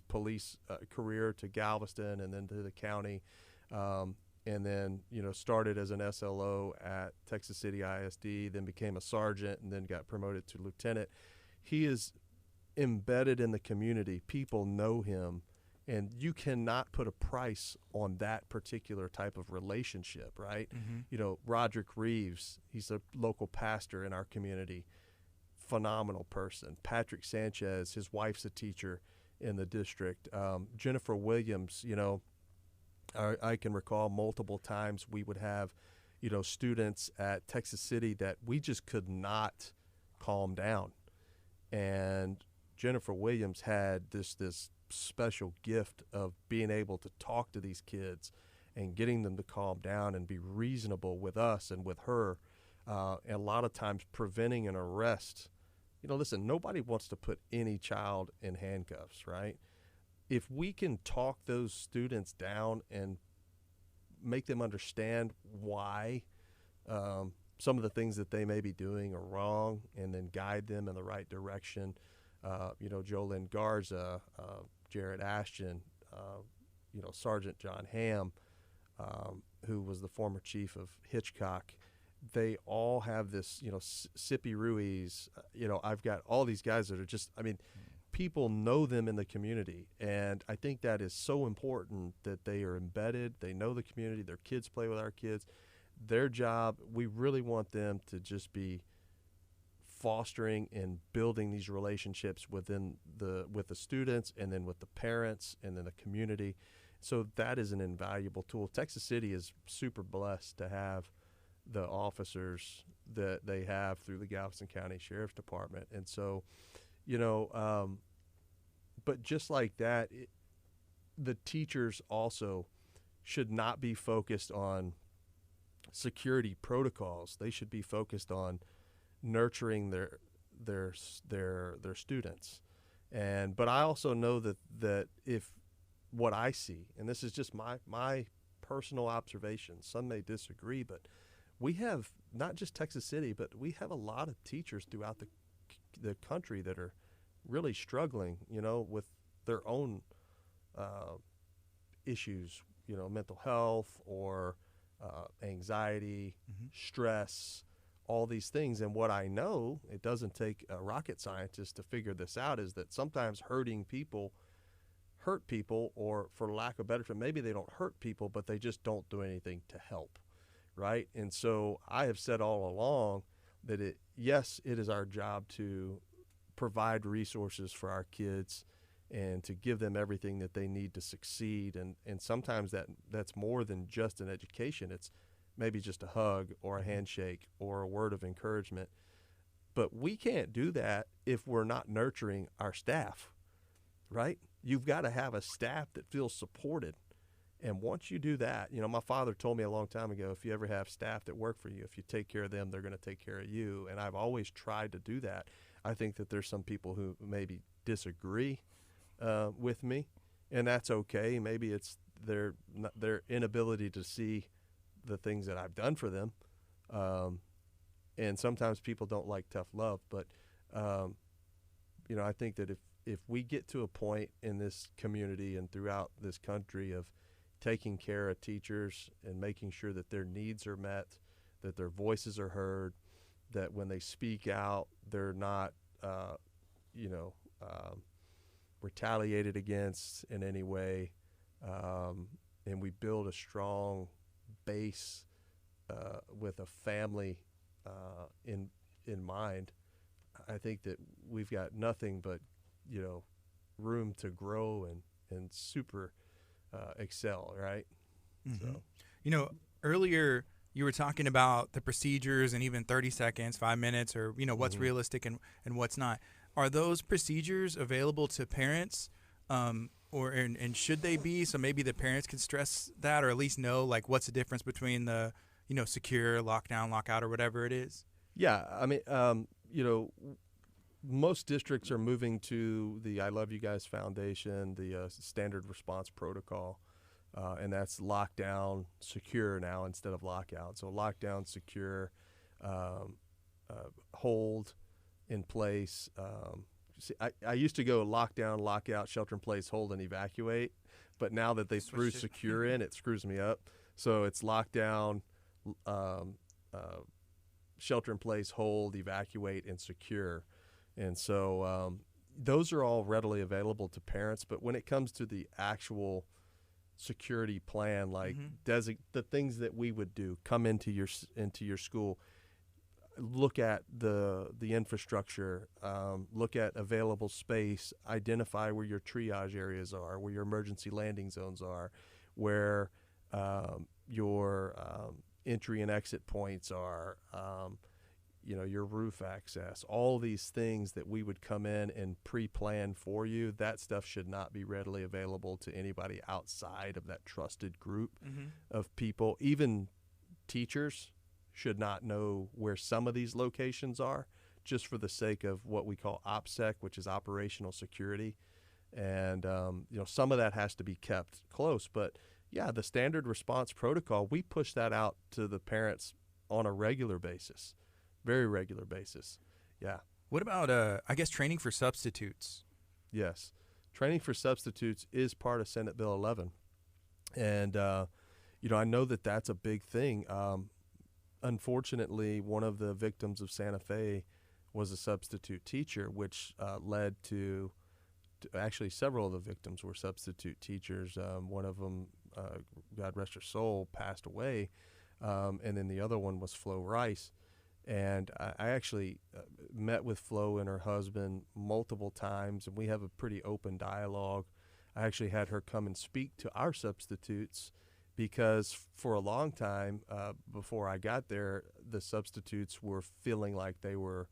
police career to Galveston and then to the county, and then started as an SLO at Texas City ISD, then became a sergeant, and then got promoted to lieutenant. He is embedded in the community. People know him, and you cannot put a price on that particular type of relationship, right? Mm-hmm. Roderick Reeves, he's a local pastor in our community. Phenomenal person. Patrick Sanchez, his wife's a teacher in the district. Jennifer Williams, I can recall multiple times we would have, students at Texas City that we just could not calm down. And Jennifer Williams had this special gift of being able to talk to these kids and getting them to calm down and be reasonable with us and with her. And a lot of times preventing an arrest. Listen, nobody wants to put any child in handcuffs, right? If we can talk those students down and make them understand why some of the things that they may be doing are wrong, and then guide them in the right direction. Jolyn Garza, Jared Ashton, Sergeant John Hamm, who was the former chief of Hitchcock. They all have this, Sippy Ruiz, I've got all these guys that are just, people know them in the community. And I think that is so important that they are embedded. They know the community. Their kids play with our kids. Their job, we really want them to just be fostering and building these relationships with the students, and then with the parents, and then the community. So that is an invaluable tool. Texas City is super blessed to have the officers that they have through the Galveston County Sheriff's Department. And so, but just like that, the teachers also should not be focused on security protocols. They should be focused on nurturing their students. But I also know that if what I see, and this is just my personal observation, some may disagree, but we have not just Texas City, but we have a lot of teachers throughout the country that are really struggling, with their own issues, mental health or anxiety, mm-hmm. stress, all these things. And what I know, it doesn't take a rocket scientist to figure this out, is that sometimes hurt people, or for lack of better term, maybe they don't hurt people, but they just don't do anything to help. Right. And so I have said all along that it is our job to provide resources for our kids and to give them everything that they need to succeed. And sometimes that's more than just an education. It's maybe just a hug or a handshake or a word of encouragement. But we can't do that if we're not nurturing our staff. Right. You've got to have a staff that feels supported. And once you do that, my father told me a long time ago, if you ever have staff that work for you, if you take care of them, they're going to take care of you. And I've always tried to do that. I think that there's some people who maybe disagree with me, and that's okay. Maybe it's their inability to see the things that I've done for them. And sometimes people don't like tough love. But, I think that if we get to a point in this community and throughout this country of taking care of teachers and making sure that their needs are met, that their voices are heard, that when they speak out, they're not, retaliated against in any way, and we build a strong base with a family in mind, I think that we've got nothing but, room to grow and super excel, right? Mm-hmm. So, Earlier you were talking about the procedures and even 30 seconds, 5 minutes, or, what's mm-hmm. realistic and what's not. Are those procedures available to parents, and should they be? So maybe the parents can stress that, or at least know, like, what's the difference between the, secure, lockdown, lockout, or whatever it is? Yeah, I mean, most districts are moving to the I Love You Guys Foundation, the standard response protocol, and that's lockdown, secure now instead of lockout. So lockdown, secure, hold in place. See, I used to go lockdown, lockout, shelter in place, hold, and evacuate, but now that they threw secure in, it screws me up. So it's lockdown, shelter in place, hold, evacuate, and secure. And so those are all readily available to parents. But when it comes to the actual security plan, like the things that we would do, come into your school, look at the infrastructure, look at available space, identify where your triage areas are, where your emergency landing zones are, where your entry and exit points are, your roof access, all these things that we would come in and pre-plan for you. That stuff should not be readily available to anybody outside of that trusted group of people. Even teachers should not know where some of these locations are, just for the sake of what we call OPSEC, which is operational security. And, some of that has to be kept close. But, yeah, the standard response protocol, we push that out to the parents on a regular basis, very regular basis. Yeah. What about, training for substitutes? Yes. Training for substitutes is part of Senate Bill 11. And, I know that that's a big thing. Unfortunately, one of the victims of Santa Fe was a substitute teacher, which led to actually several of the victims were substitute teachers. One of them, God rest her soul, passed away, and then the other one was Flo Rice. And I actually met with Flo and her husband multiple times, and we have a pretty open dialogue. I actually had her come and speak to our substitutes, because for a long time before I got there, the substitutes were feeling like they were,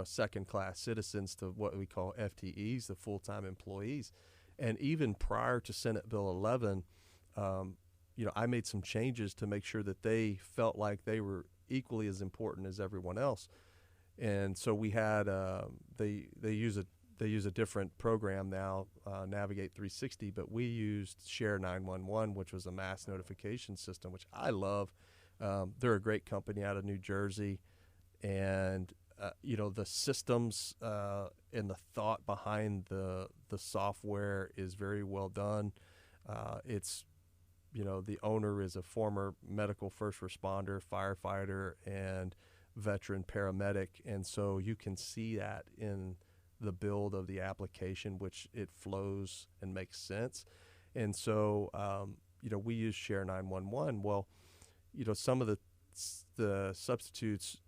second-class citizens to what we call FTEs, the full-time employees. And even prior to Senate Bill 11, I made some changes to make sure that they felt like they were equally as important as everyone else. And so we had they use a different program now, Navigate 360, but we used Share 911, which was a mass notification system, which I love. They're a great company out of New Jersey, and the systems and the thought behind the software is very well done. It's the owner is a former medical first responder, firefighter, and veteran paramedic, and so you can see that in the build of the application, which it flows and makes sense. And so, we use Share 911. Well, some of the substitutes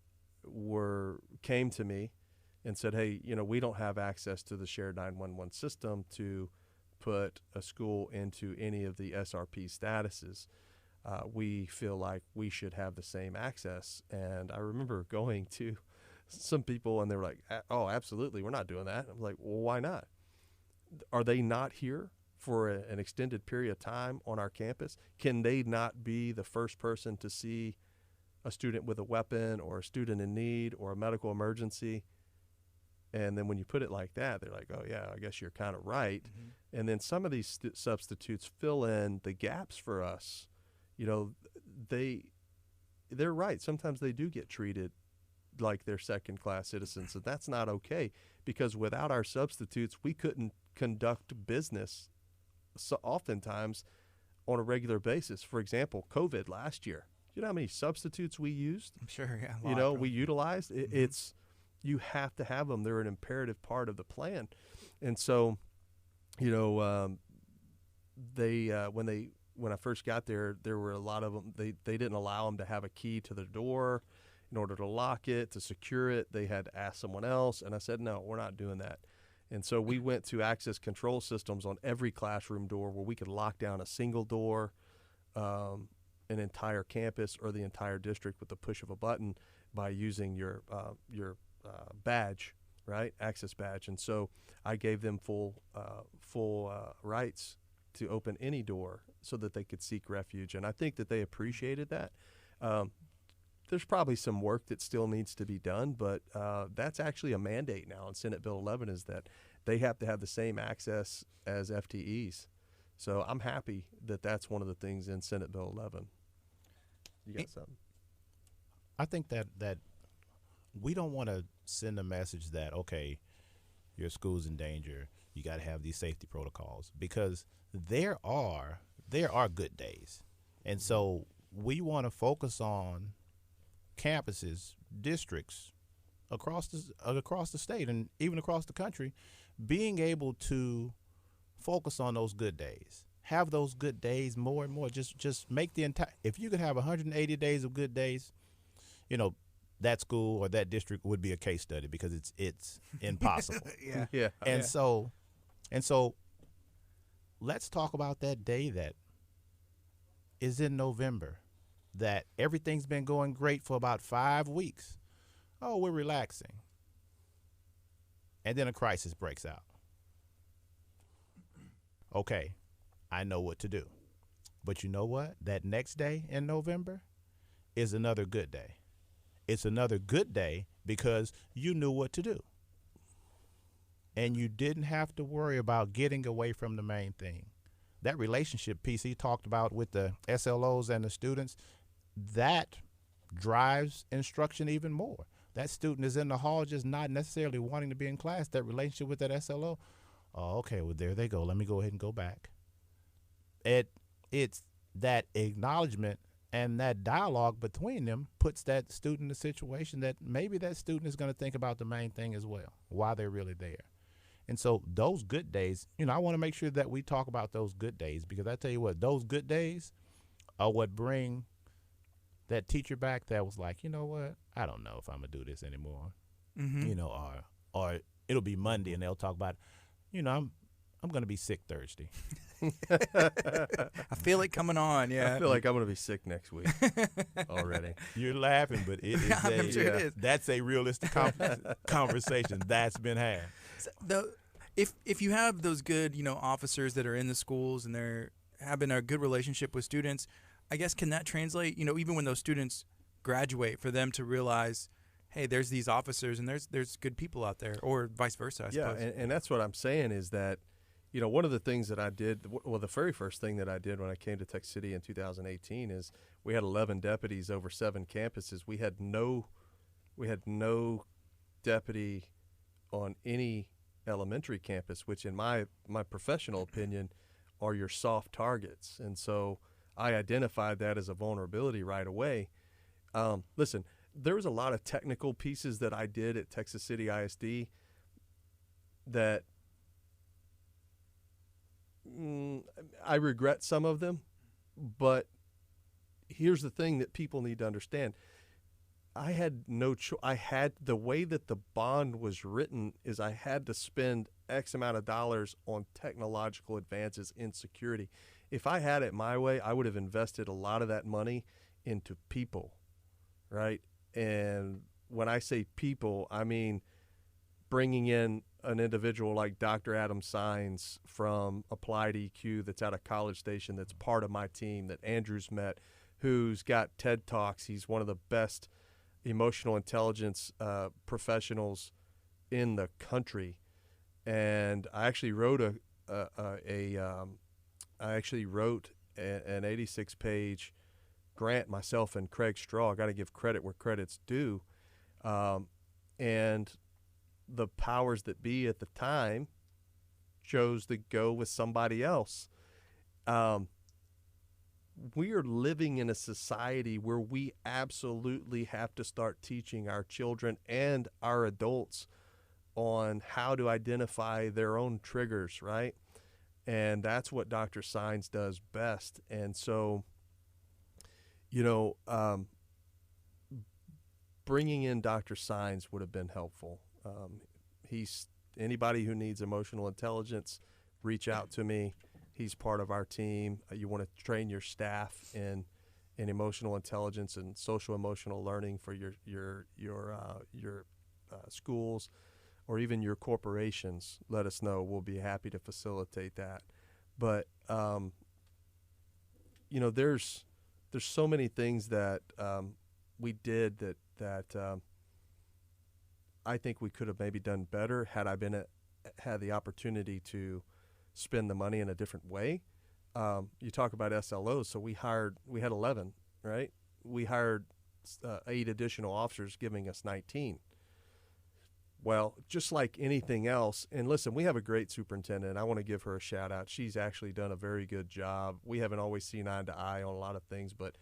came to me and said, hey, we don't have access to the Share 911 system to put a school into any of the SRP statuses. We feel like we should have the same access. And I remember going to some people and they were like, oh, absolutely, we're not doing that. I'm like, well, why not? Are they not here for an extended period of time on our campus? Can they not be the first person to see a student with a weapon or a student in need or a medical emergency? And then when you put it like that, they're like, oh, yeah, I guess you're kind of right. And then some of these substitutes fill in the gaps for us. They're right. Sometimes they do get treated like they're second-class citizens. And that's not okay, because without our substitutes, we couldn't conduct business so oftentimes on a regular basis. For example, COVID last year. You know how many substitutes we used? I'm sure, yeah. You know, we utilized. It's you have to have them. They're an imperative part of the plan. And so, you know, when I first got there were a lot of them. They didn't allow them to have a key to the door in order to lock it, to secure it. They had to ask someone else. And I said, no, we're not doing that. And so we went to access control systems on every classroom door where we could lock down a single door, an entire campus or the entire district with the push of a button by using your badge, right? Access badge. And so I gave them full rights to open any door so that they could seek refuge. And I think that they appreciated that. There's probably some work that still needs to be done, but that's actually a mandate now in Senate Bill 11, is that they have to have the same access as FTEs. So I'm happy that that's one of the things in Senate Bill 11. You got something? I think that we don't want to send a message that, okay, your school's in danger, you got to have these safety protocols, because there are good days. And so we want to focus on campuses, districts across the state and even across the country being able to focus on those good days. Have those good days more and more. Just make the entire, if you could have 180 days of good days, you know, that school or that district would be a case study, because it's impossible. Yeah. And so let's talk about that day that is in November, that everything's been going great for about 5 weeks. Oh, we're relaxing. And then a crisis breaks out. Okay, I know what to do. But you know what? That next day in November is another good day. It's another good day because you knew what to do. And you didn't have to worry about getting away from the main thing. That relationship piece he talked about with the SLOs and the students, that drives instruction even more. That student is in the hall just not necessarily wanting to be in class. That relationship with that SLO, oh, okay, well, there they go. Let me go ahead and go back. It's that acknowledgement and that dialogue between them puts that student in a situation that maybe that student is going to think about the main thing as well, why they're really there. And so those good days, you know, I want to make sure that we talk about those good days, because I tell you what, those good days are what bring that teacher back that was like, you know what, I don't know if I'm going to do this anymore. You know, or it'll be Monday and they'll talk about, you know, I'm going to be sick Thursday. I feel it coming on, yeah. I feel like I'm going to be sick next week already. You're laughing, but it is I'm sure it is. That's a realistic conversation that's been had. So if you have those good, you know, officers that are in the schools and they're having a good relationship with students, I guess, can that translate, you know, even when those students graduate, for them to realize, hey, there's these officers and there's good people out there, or vice versa, I suppose. Yeah, and that's what I'm saying is that, you know, one of the things that I did, well, the very first thing that I did when I came to Texas City in 2018 is we had 11 deputies over 7 campuses. We had no deputy on any elementary campus, which in my professional opinion are your soft targets. And so I identified that as a vulnerability right away. Listen, there was a lot of technical pieces that I did at Texas City ISD that I regret some of them, but here's the thing that people need to understand. I had no choice. The way that the bond was written is I had to spend X amount of dollars on technological advances in security. If I had it my way, I would have invested a lot of that money into people, right? And when I say people, I mean bringing in an individual like Dr. Adam Sines from Applied EQ that's out of College Station, that's part of my team, that Andrew's met, who's got TED Talks. He's one of the best emotional intelligence professionals in the country. And I actually wrote an 86-page grant myself and Craig Straw. I got to give credit where credit's due, And the powers that be at the time chose to go with somebody else. We are living in a society where we absolutely have to start teaching our children and our adults on how to identify their own triggers, right? And that's what Dr. Sines does best. And so, bringing in Dr. Sines would have been helpful. He's anybody who needs emotional intelligence, reach out to me. He's part of our team. You want to train your staff in emotional intelligence and social emotional learning for your schools or even your corporations. Let us know. We'll be happy to facilitate that. But there's so many things that we did that I think we could have maybe done better had I had the opportunity to spend the money in a different way. You talk about SLOs, so we had 11, right? We hired 8 additional officers, giving us 19. Well, just like anything else, and listen, we have a great superintendent. I want to give her a shout out. She's actually done a very good job. We haven't always seen eye to eye on a lot of things, but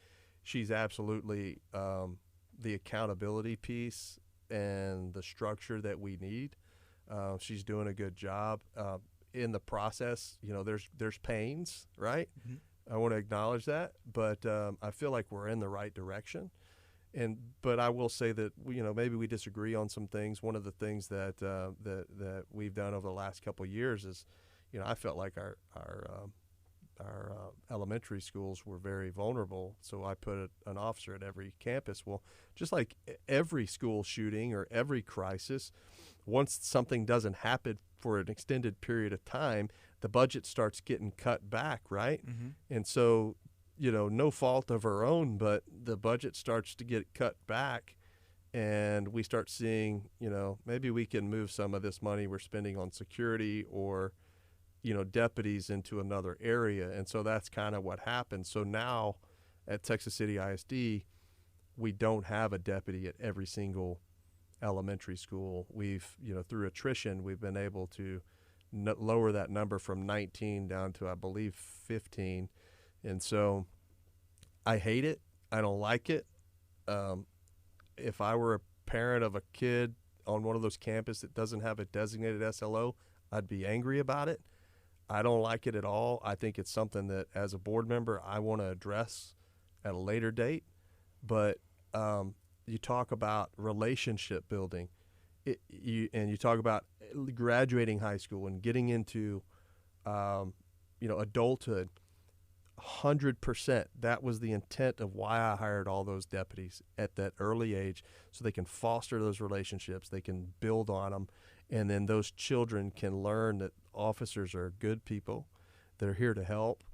she's absolutely the accountability piece and the structure that we need. She's doing a good job. In the process, there's pains, right? Mm-hmm. I want to acknowledge that, but I feel like we're in the right direction. But I will say that maybe we disagree on some things. One of the things that we've done over the last couple of years is, I felt like our elementary schools were very vulnerable, so I put an officer at every campus. Well, just like every school shooting or every crisis, once something doesn't happen for an extended period of time, the budget starts getting cut back, right? Mm-hmm. And so, no fault of our own, but the budget starts to get cut back, and we start seeing, maybe we can move some of this money we're spending on security or deputies into another area. And so that's kind of what happened. So now at Texas City ISD, we don't have a deputy at every single elementary school. We've, through attrition, we've been able to lower that number from 19 down to, I believe, 15. And so I hate it. I don't like it. If I were a parent of a kid on one of those campuses that doesn't have a designated SLO, I'd be angry about it. I don't like it at all. I think it's something that, as a board member, I want to address at a later date. But you talk about relationship building, and you talk about graduating high school and getting into, adulthood. 100%. That was the intent of why I hired all those deputies at that early age, so they can foster those relationships, they can build on them, and then those children can learn that officers are good people. They're here to help.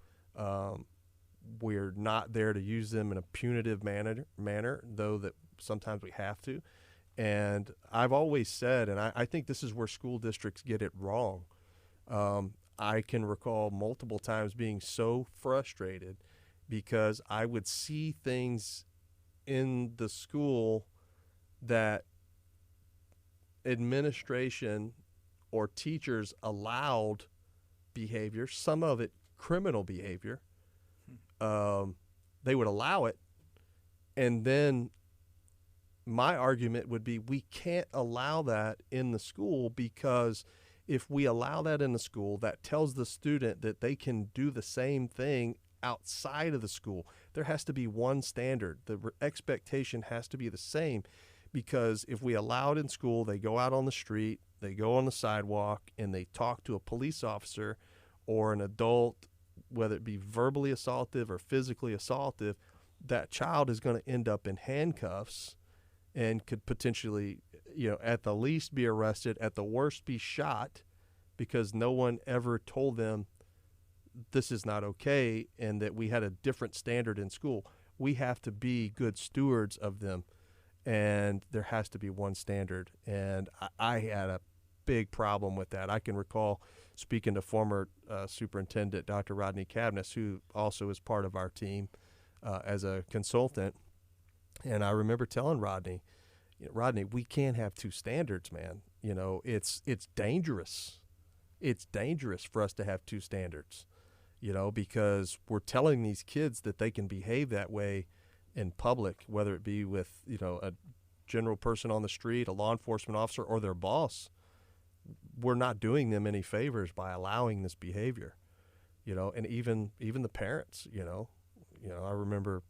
We're not there to use them in a punitive manner, though that sometimes we have to. And I've always said, and I think this is where school districts get it wrong. I can recall multiple times being so frustrated because I would see things in the school that administration or teachers allowed behavior, some of it criminal behavior. They would allow it, and then my argument would be we can't allow that in the school, because if we allow that in the school, that tells the student that they can do the same thing outside of the school. There has to be one standard. The expectation has to be the same, because if we allow it in school, they go out on the street, they go on the sidewalk, and they talk to a police officer or an adult, whether it be verbally assaultive or physically assaultive, that child is going to end up in handcuffs and could potentially, at the least be arrested, at the worst be shot, because no one ever told them this is not okay and that we had a different standard in school. We have to be good stewards of them, and there has to be one standard. And I had a big problem with that. I can recall speaking to former Superintendent Dr. Rodney Cabness, who also is part of our team as a consultant. And I remember telling Rodney, Rodney, we can't have two standards, man. It's dangerous. It's dangerous for us to have two standards, because we're telling these kids that they can behave that way in public, whether it be with, a general person on the street, a law enforcement officer, or their boss. We're not doing them any favors by allowing this behavior, and even the parents, I remember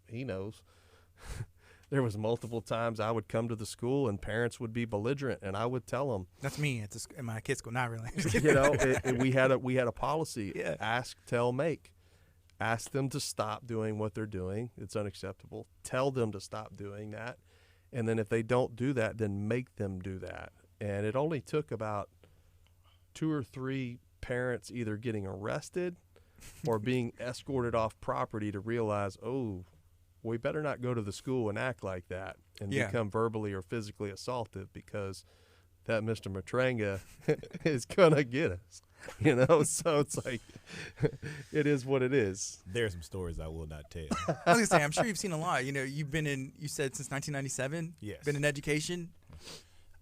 he knows, there was multiple times I would come to the school and parents would be belligerent, and I would tell them. That's me at my kid's school. Not really. We had a policy. Yeah. Ask, tell, make. Ask them to stop doing what they're doing. It's unacceptable. Tell them to stop doing that. And then if they don't do that, then make them do that. And it only took about 2 or 3 parents either getting arrested or being escorted off property to realize, oh, we better not go to the school and act like that and become verbally or physically assaultive, because that Mr. Matranga is going to get us, So it's like, it is what it is. There are some stories I will not tell. I was going to say, I'm sure you've seen a lot. You said since 1997? Yes. Been in education?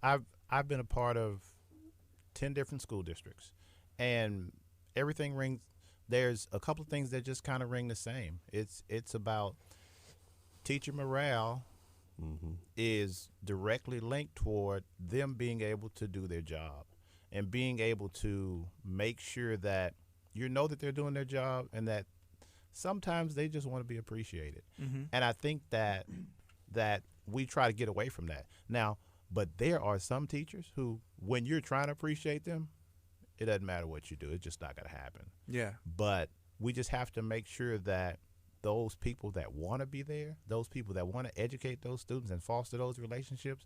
I've been a part of 10 different school districts, and everything rings. There's a couple of things that just kind of ring the same. It's about teacher morale is directly linked toward them being able to do their job and being able to make sure that that they're doing their job, and that sometimes they just want to be appreciated. Mm-hmm. And I think that we try to get away from that now. But there are some teachers who, when you're trying to appreciate them, it doesn't matter what you do. It's just not going to happen. Yeah. But we just have to make sure that those people that want to be there, those people that want to educate those students and foster those relationships,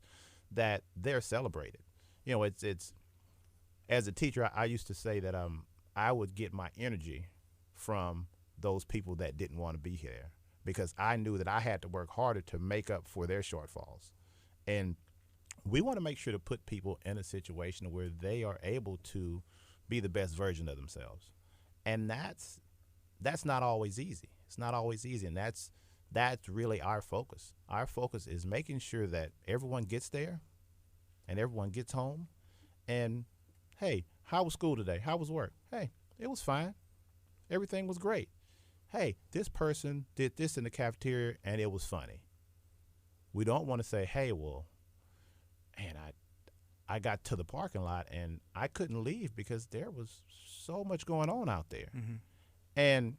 that they're celebrated. It's as a teacher, I used to say that I would get my energy from those people that didn't want to be here, because I knew that I had to work harder to make up for their shortfalls. And we want to make sure to put people in a situation where they are able to be the best version of themselves. And that's not always easy. It's not always easy. And that's really our focus. Our focus is making sure that everyone gets there and everyone gets home. And, hey, how was school today? How was work? Hey, it was fine. Everything was great. Hey, this person did this in the cafeteria and it was funny. We don't want to say, hey, well, man, I got to the parking lot and I couldn't leave because there was so much going on out there. Mm-hmm. And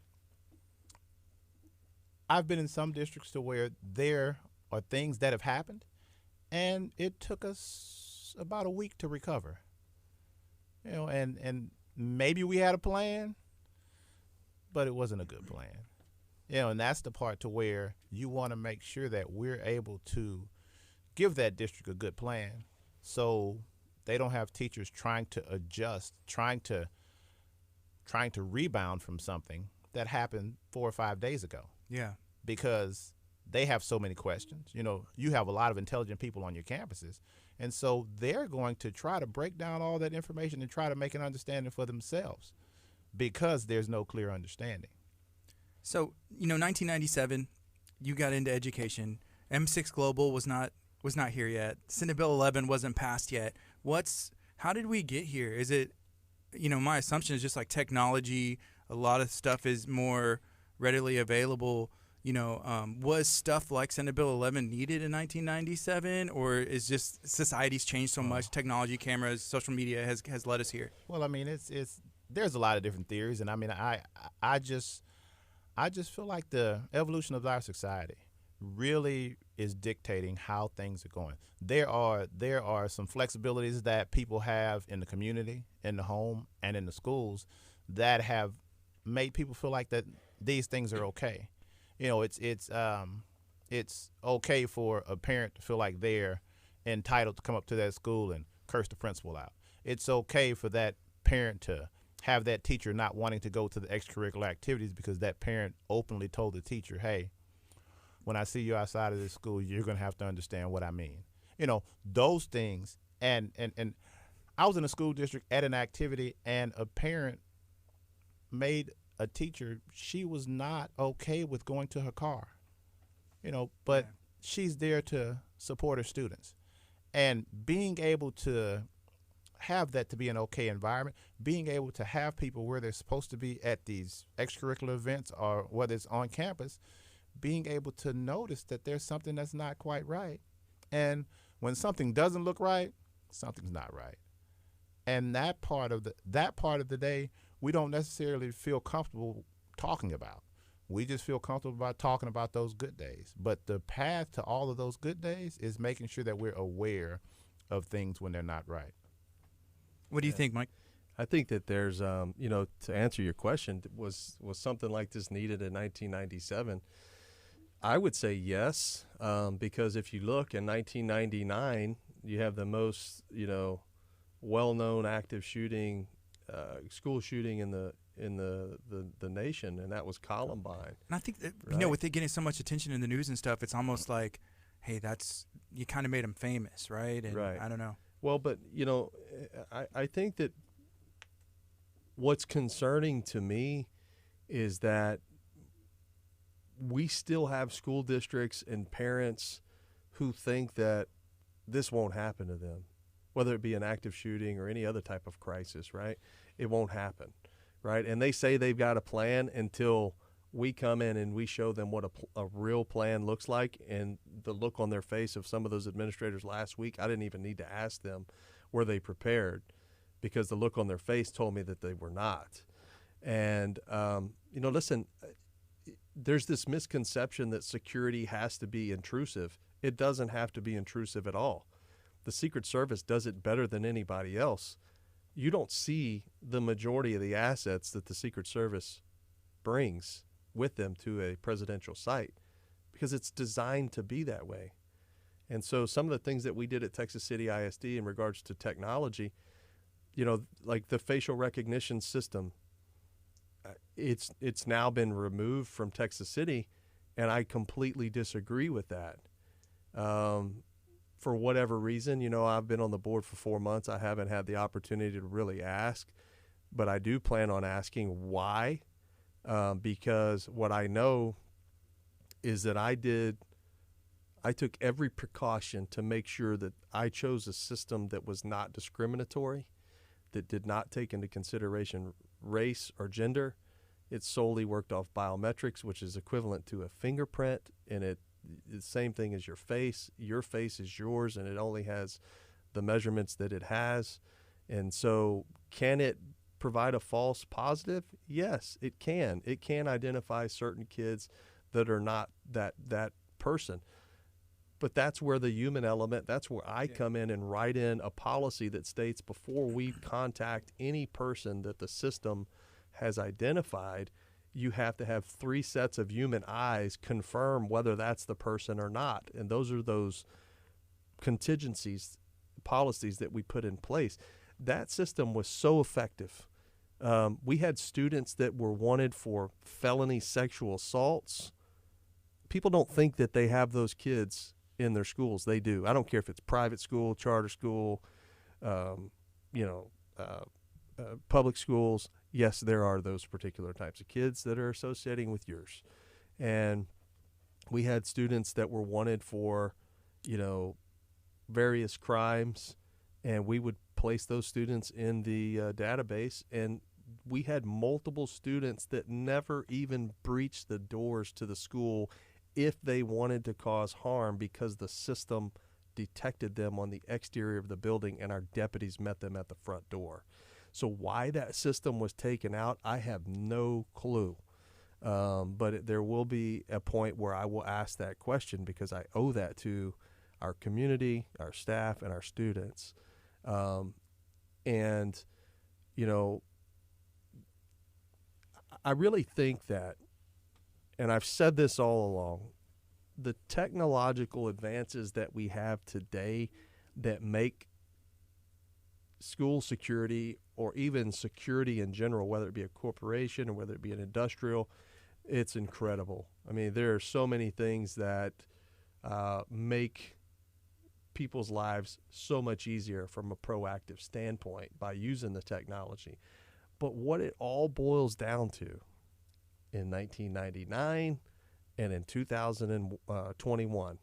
I've been in some districts to where there are things that have happened, and it took us about a week to recover. And maybe we had a plan, but it wasn't a good plan. And that's the part to where you want to make sure that we're able to give that district a good plan, so they don't have teachers trying to adjust, trying to rebound from something that happened 4 or 5 days ago. Yeah. Because they have so many questions. You have a lot of intelligent people on your campuses, and so they're going to try to break down all that information and try to make an understanding for themselves, because there's no clear understanding. So, 1997, you got into education. M6 Global was not here yet. Senate Bill 11 wasn't passed yet. How did we get here? Is it, my assumption is just like technology, a lot of stuff is more readily available. Was stuff like Senate Bill 11 needed in 1997, or is just society's changed so much, technology, cameras, social media has led us here? Well, I mean, there's a lot of different theories, and I mean, I just feel like the evolution of our society really is dictating how things are going. There are some flexibilities that people have in the community, in the home, and in the schools that have made people feel like that these things are okay. It's okay for a parent to feel like they're entitled to come up to that school and curse the principal out. It's okay for that parent to have that teacher not wanting to go to the extracurricular activities because that parent openly told the teacher, hey, when I see you outside of this school, you're going to have to understand what I mean. Those things. And I was in a school district at an activity, and a parent made a teacher, she was not okay with going to her car, but she's there to supportive students. And being able to have that to be an okay environment, being able to have people where they're supposed to be at these extracurricular events or whether it's on campus, being able to notice that there's something that's not quite right. And when something doesn't look right, something's not right. And that part of the day, we don't necessarily feel comfortable talking about. We just feel comfortable about talking about those good days. But the path to all of those good days is making sure that we're aware of things when they're not right. What do you think, Mike? I think that there's, to answer your question, was something like this needed in 1997? I would say yes, because if you look in 1999, you have the most, well-known active shooting, school shooting in the nation, and that was Columbine. And I think that, right? with it getting so much attention in the news and stuff, it's almost like, hey, you kind of made him famous, right? And right. I don't know. Well, but, I think that what's concerning to me is that we still have school districts and parents who think that this won't happen to them, whether it be an active shooting or any other type of crisis, right? It won't happen, right? And they say they've got a plan until we come in and we show them what a real plan looks like. And the look on their face of some of those administrators last week, I didn't even need to ask them, were they prepared? Because the look on their face told me that they were not. And, listen, there's this misconception that security has to be intrusive. It doesn't have to be intrusive at all. The Secret Service does it better than anybody else. You don't see the majority of the assets that the Secret Service brings with them to a presidential site because it's designed to be that way. And so some of the things that we did at Texas City ISD in regards to technology, like the facial recognition system, it's now been removed from Texas City, and I completely disagree with that. For whatever reason, I've been on the board for 4 months. I haven't had the opportunity to really ask, but I do plan on asking why, because what I know is that I took every precaution to make sure that I chose a system that was not discriminatory, that did not take into consideration race or gender. It solely worked off biometrics, which is equivalent to a fingerprint, and it's the same thing as your face. Your face is yours, and it only has the measurements that it has. And so can it provide a false positive? Yes, it can. It can identify certain kids that are not that person. But that's where the human element, that's where I come in and write in a policy that states before we contact any person that the system has identified, you have to have 3 sets of human eyes confirm whether that's the person or not. And those are those contingencies, policies that we put in place. That system was so effective. We had students that were wanted for felony sexual assaults. People don't think that they have those kids in their schools. They do. I don't care if it's private school, charter school, public schools. Yes, there are those particular types of kids that are associating with yours. And we had students that were wanted for, various crimes, and we would place those students in the database. And we had multiple students that never even breached the doors to the school if they wanted to cause harm because the system detected them on the exterior of the building and our deputies met them at the front door. So why that system was taken out, I have no clue. But there will be a point where I will ask that question because I owe that to our community, our staff, and our students. I really think that, and I've said this all along, the technological advances that we have today that make school security or even security in general, whether it be a corporation or whether it be an industrial, it's incredible. I mean, there are so many things that make people's lives so much easier from a proactive standpoint by using the technology. But what it all boils down to in 1999 and in 2021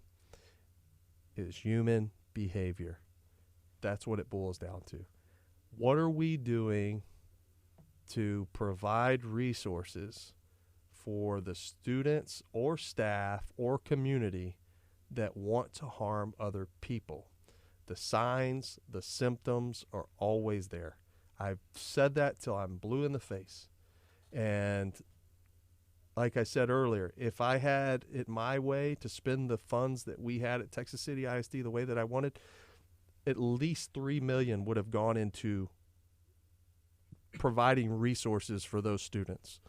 is human behavior. That's what it boils down to. What are we doing to provide resources for the students or staff or community that want to harm other people? The signs, the symptoms are always there. I've said that till I'm blue in the face. And like I said earlier, if I had it my way to spend the funds that we had at Texas City ISD the way that I wanted, at least $3 million would have gone into providing resources for those students.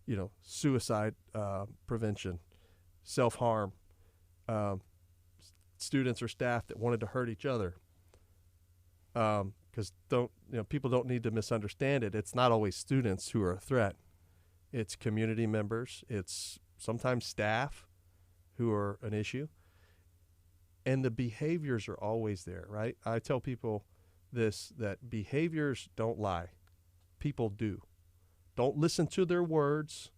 You know, suicide prevention, self-harm, students or staff that wanted to hurt each other. Because people don't need to misunderstand it. It's not always students who are a threat. It's community members. It's sometimes staff who are an issue. And the behaviors are always there, right? I tell people this, that behaviors don't lie. People do. Don't listen to their words.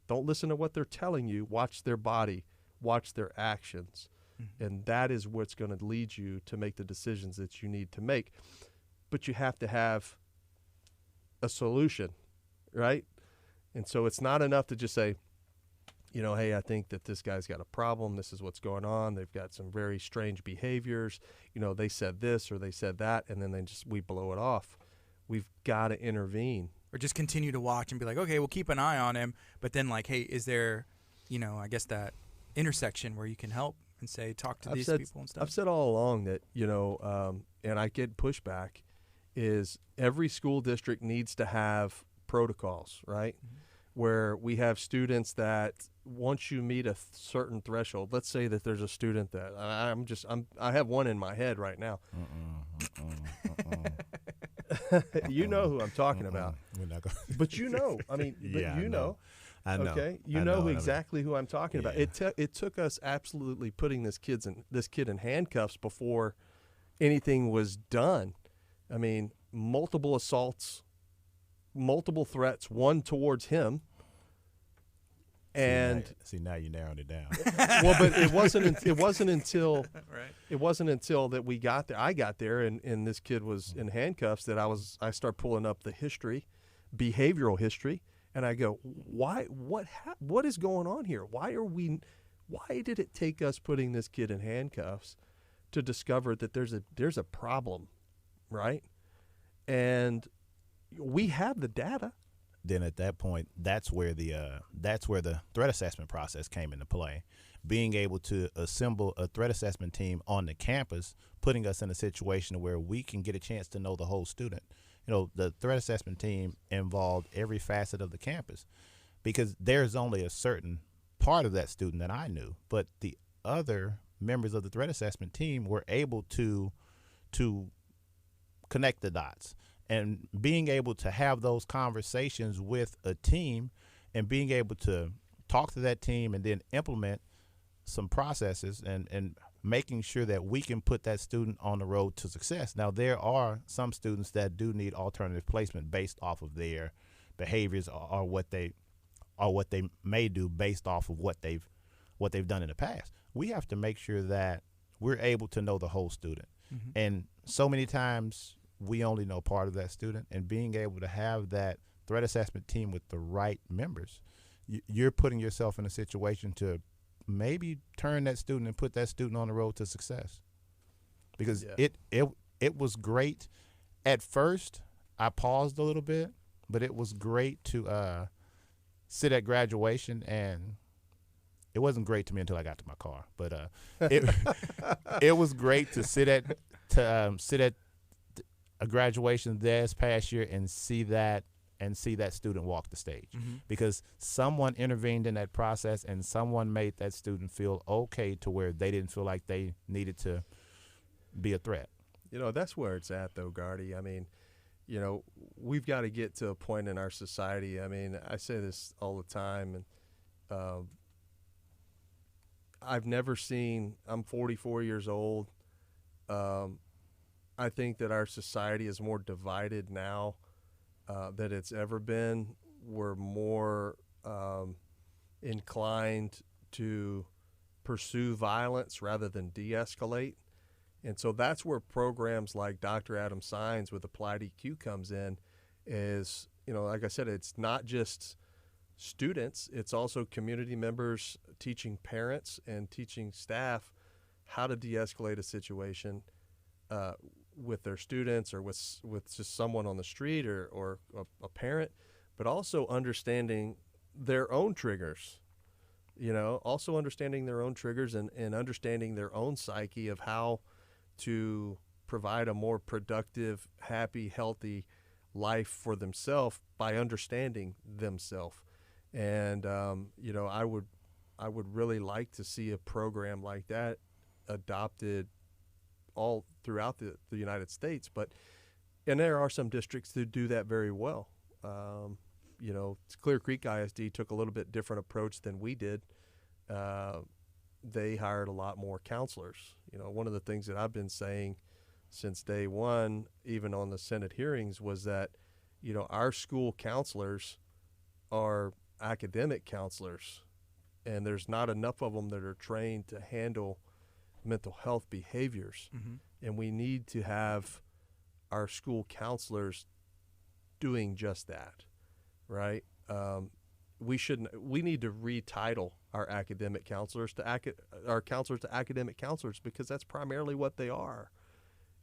Don't listen to what they're telling you. Watch their body. Watch their actions. Mm-hmm. And that is what's going to lead you to make the decisions that you need to make. But you have to have a solution, right? And so it's not enough to just say, you know, hey, I think that this guy's got a problem. This is what's going on. They've got some very strange behaviors. You know, they said this or they said that, and then we blow it off. We've got to intervene. Or just continue to watch and be like, okay, we'll keep an eye on him. But then, like, hey, is there, I guess that intersection where you can help and say, talk to these people and stuff? I've said all along that, and I get pushback, is every school district needs to have protocols, right? Mm-hmm. Where we have students that once you meet a certain threshold, let's say that there's a student that I have one in my head right now. You know who I'm talking about. But I mean, I know. Okay, you know exactly who I'm talking about. It took us absolutely putting this kid in handcuffs before anything was done. I mean, multiple assaults, multiple threats, one towards him. And see now you narrowed it down. Well, but it wasn't until right. It wasn't until that we got there. I got there, and this kid was in handcuffs that I start pulling up the behavioral history, and I go, why? What is going on here? Why did it take us putting this kid in handcuffs to discover that there's a problem, right? And we have the data. Then at that point, that's where the threat assessment process came into play. Being able to assemble a threat assessment team on the campus, putting us in a situation where we can get a chance to know the whole student. The threat assessment team involved every facet of the campus, because there's only a certain part of that student that I knew, but the other members of the threat assessment team were able to connect the dots. And being able to have those conversations with a team and being able to talk to that team and then implement some processes and making sure that we can put that student on the road to success. Now, there are some students that do need alternative placement based off of their behaviors or what they may do based off of what they've done in the past. We have to make sure that we're able to know the whole student. Mm-hmm. And so many times we only know part of that student, and being able to have that threat assessment team with the right members, you're putting yourself in a situation to maybe turn that student and put that student on the road to success. Because it was great. At first, I paused a little bit, but it was great to sit at graduation, and it wasn't great to me until I got to my car. But it was great to sit at a graduation this past year and see that student walk the stage. Mm-hmm. Because someone intervened in that process and someone made that student feel okay to where they didn't feel like they needed to be a threat. That's where it's at, though, Gardy. I mean, we've got to get to a point in our society. I mean, I say this all the time, and I've never seen, I'm 44 years old. I think that our society is more divided now than it's ever been. We're more inclined to pursue violence rather than de-escalate. And so that's where programs like Dr. Adam Sines with Applied EQ comes in. Is, like I said, it's not just students, it's also community members teaching parents and teaching staff how to de-escalate a situation with their students or with just someone on the street or a parent, but also understanding their own triggers, also understanding their own triggers and understanding their own psyche of how to provide a more productive, happy, healthy life for themselves by understanding themselves. And, I would really like to see a program like that adopted all throughout the United States. And there are some districts that do that very well. Clear Creek ISD took a little bit different approach than we did. They hired a lot more counselors. One of the things that I've been saying since day one, even on the Senate hearings, was that, our school counselors are academic counselors, and there's not enough of them that are trained to handle mental health behaviors. Mm-hmm. And we need to have our school counselors doing just that, right? We need to retitle our academic counselors to academic counselors, because that's primarily what they are,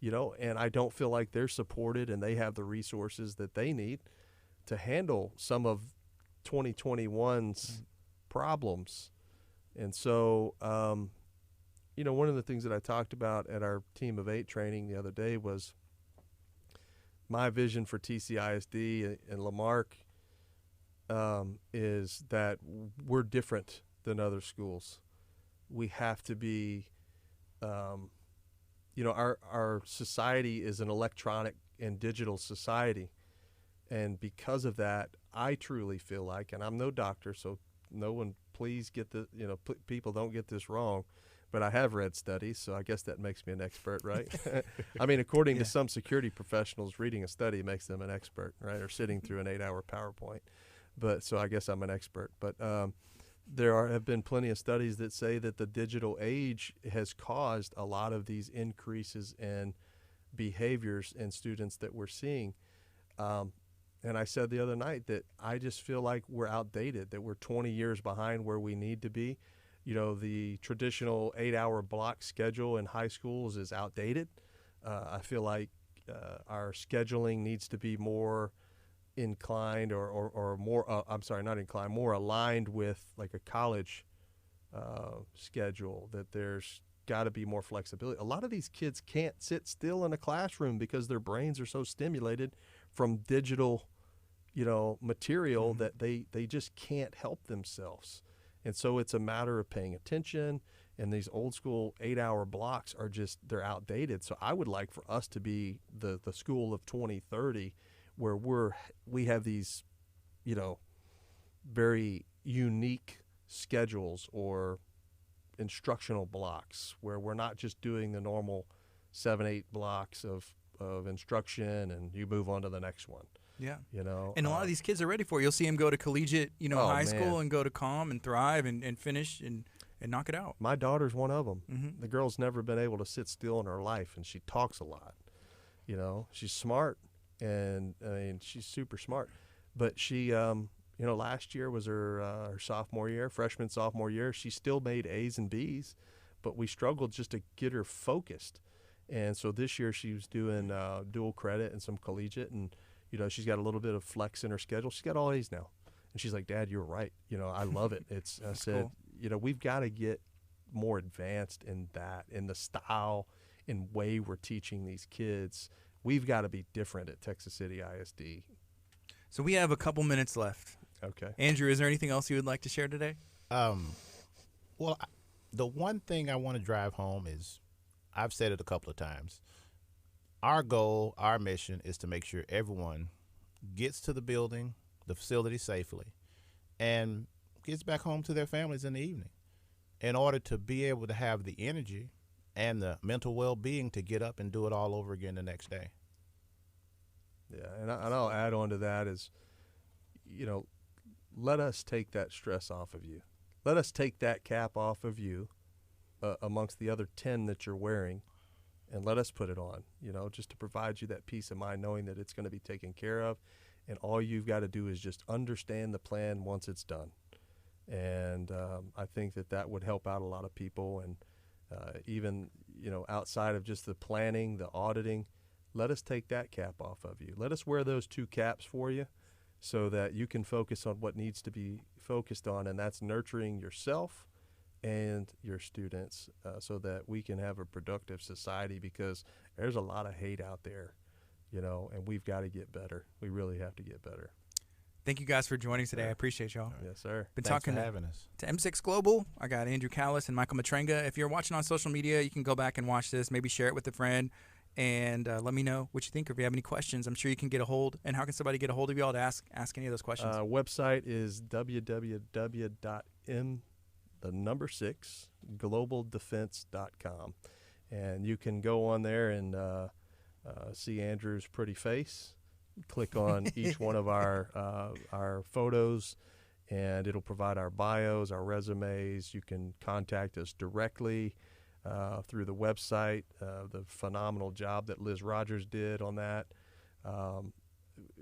and I don't feel like they're supported and they have the resources that they need to handle some of 2021's problems. And so, one of the things that I talked about at our Team of 8 training the other day was my vision for TCISD and Lamarck is that we're different than other schools. We have to be, our society is an electronic and digital society. And because of that, I truly feel like, and I'm no doctor, so no one please get the, people don't get this wrong, but I have read studies, so I guess that makes me an expert, right? I mean, according to some security professionals, reading a study makes them an expert, right? Or sitting through an 8-hour PowerPoint. But so I guess I'm an expert. But have been plenty of studies that say that the digital age has caused a lot of these increases in behaviors in students that we're seeing. And I said the other night that I just feel like we're outdated, that we're 20 years behind where we need to be. The traditional 8-hour block schedule in high schools is outdated. I feel like our scheduling needs to be more inclined or more, not inclined, more aligned with like a college schedule, that there's got to be more flexibility. A lot of these kids can't sit still in a classroom because their brains are so stimulated from digital, material Mm-hmm. that they just can't help themselves. And so it's a matter of paying attention, and these old school 8-hour blocks are they're outdated. So I would like for us to be the school of 2030, where we have these, very unique schedules or instructional blocks, where we're not just doing the normal 7-8 blocks of instruction and you move on to the next one. Yeah. And a lot of these kids are ready for it. You'll see them go to collegiate, high school and go to COM and thrive and finish and knock it out. My daughter's one of them. Mm-hmm. The girl's never been able to sit still in her life, and she talks a lot. She's smart, and she's super smart. But she, last year was her sophomore year, sophomore year. She still made A's and B's, but we struggled just to get her focused. And so this year she was doing dual credit and some collegiate, and she's got a little bit of flex in her schedule. She's got all A's now. And she's like, "Dad, you're right. I love it." I said, cool. We've got to get more advanced in the style and way we're teaching these kids. We've got to be different at Texas City ISD. So we have a couple minutes left. Okay. Andrew, is there anything else you would like to share today? Well, the one thing I want to drive home is, I've said it a couple of times, our goal, our mission is to make sure everyone gets to the building, the facility safely, and gets back home to their families in the evening, in order to be able to have the energy and the mental well-being to get up and do it all over again the next day. Yeah, and I'll add on to that is, let us take that stress off of you. Let us take that cap off of you amongst the other 10 that you're wearing, and let us put it on, just to provide you that peace of mind knowing that it's going to be taken care of. And all you've got to do is just understand the plan once it's done. And I think that would help out a lot of people. And even, outside of just the planning, the auditing, let us take that cap off of you. Let us wear those 2 caps for you so that you can focus on what needs to be focused on, and that's nurturing yourself and your students so that we can have a productive society, because there's a lot of hate out there, and we've got to get better. We really have to get better. Thank you guys for joining today. I appreciate y'all. Yes, sir. Been Thanks talking for having us. to M6 Global. I got Andrew Kallas and Michael Matranga. If you're watching on social media, you can go back and watch this, maybe share it with a friend, and let me know what you think, or if you have any questions. I'm sure you can get a hold. And how can somebody get a hold of y'all to ask any of those questions? Website is www.globaldefense.com. And you can go on there and see Andrew's pretty face. Click on each one of our photos, and it'll provide our bios, our resumes. You can contact us directly through the website. The phenomenal job that Liz Rogers did on that.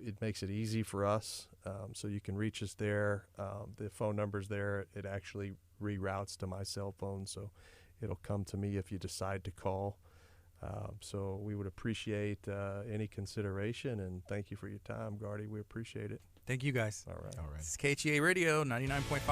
It makes it easy for us, so you can reach us there. The phone number's there. It actually reroutes to my cell phone, so it'll come to me if you decide to call. So we would appreciate any consideration, and thank you for your time, Gardy. We appreciate it. Thank you guys. All right. All right. This is KHEA Radio 99.5.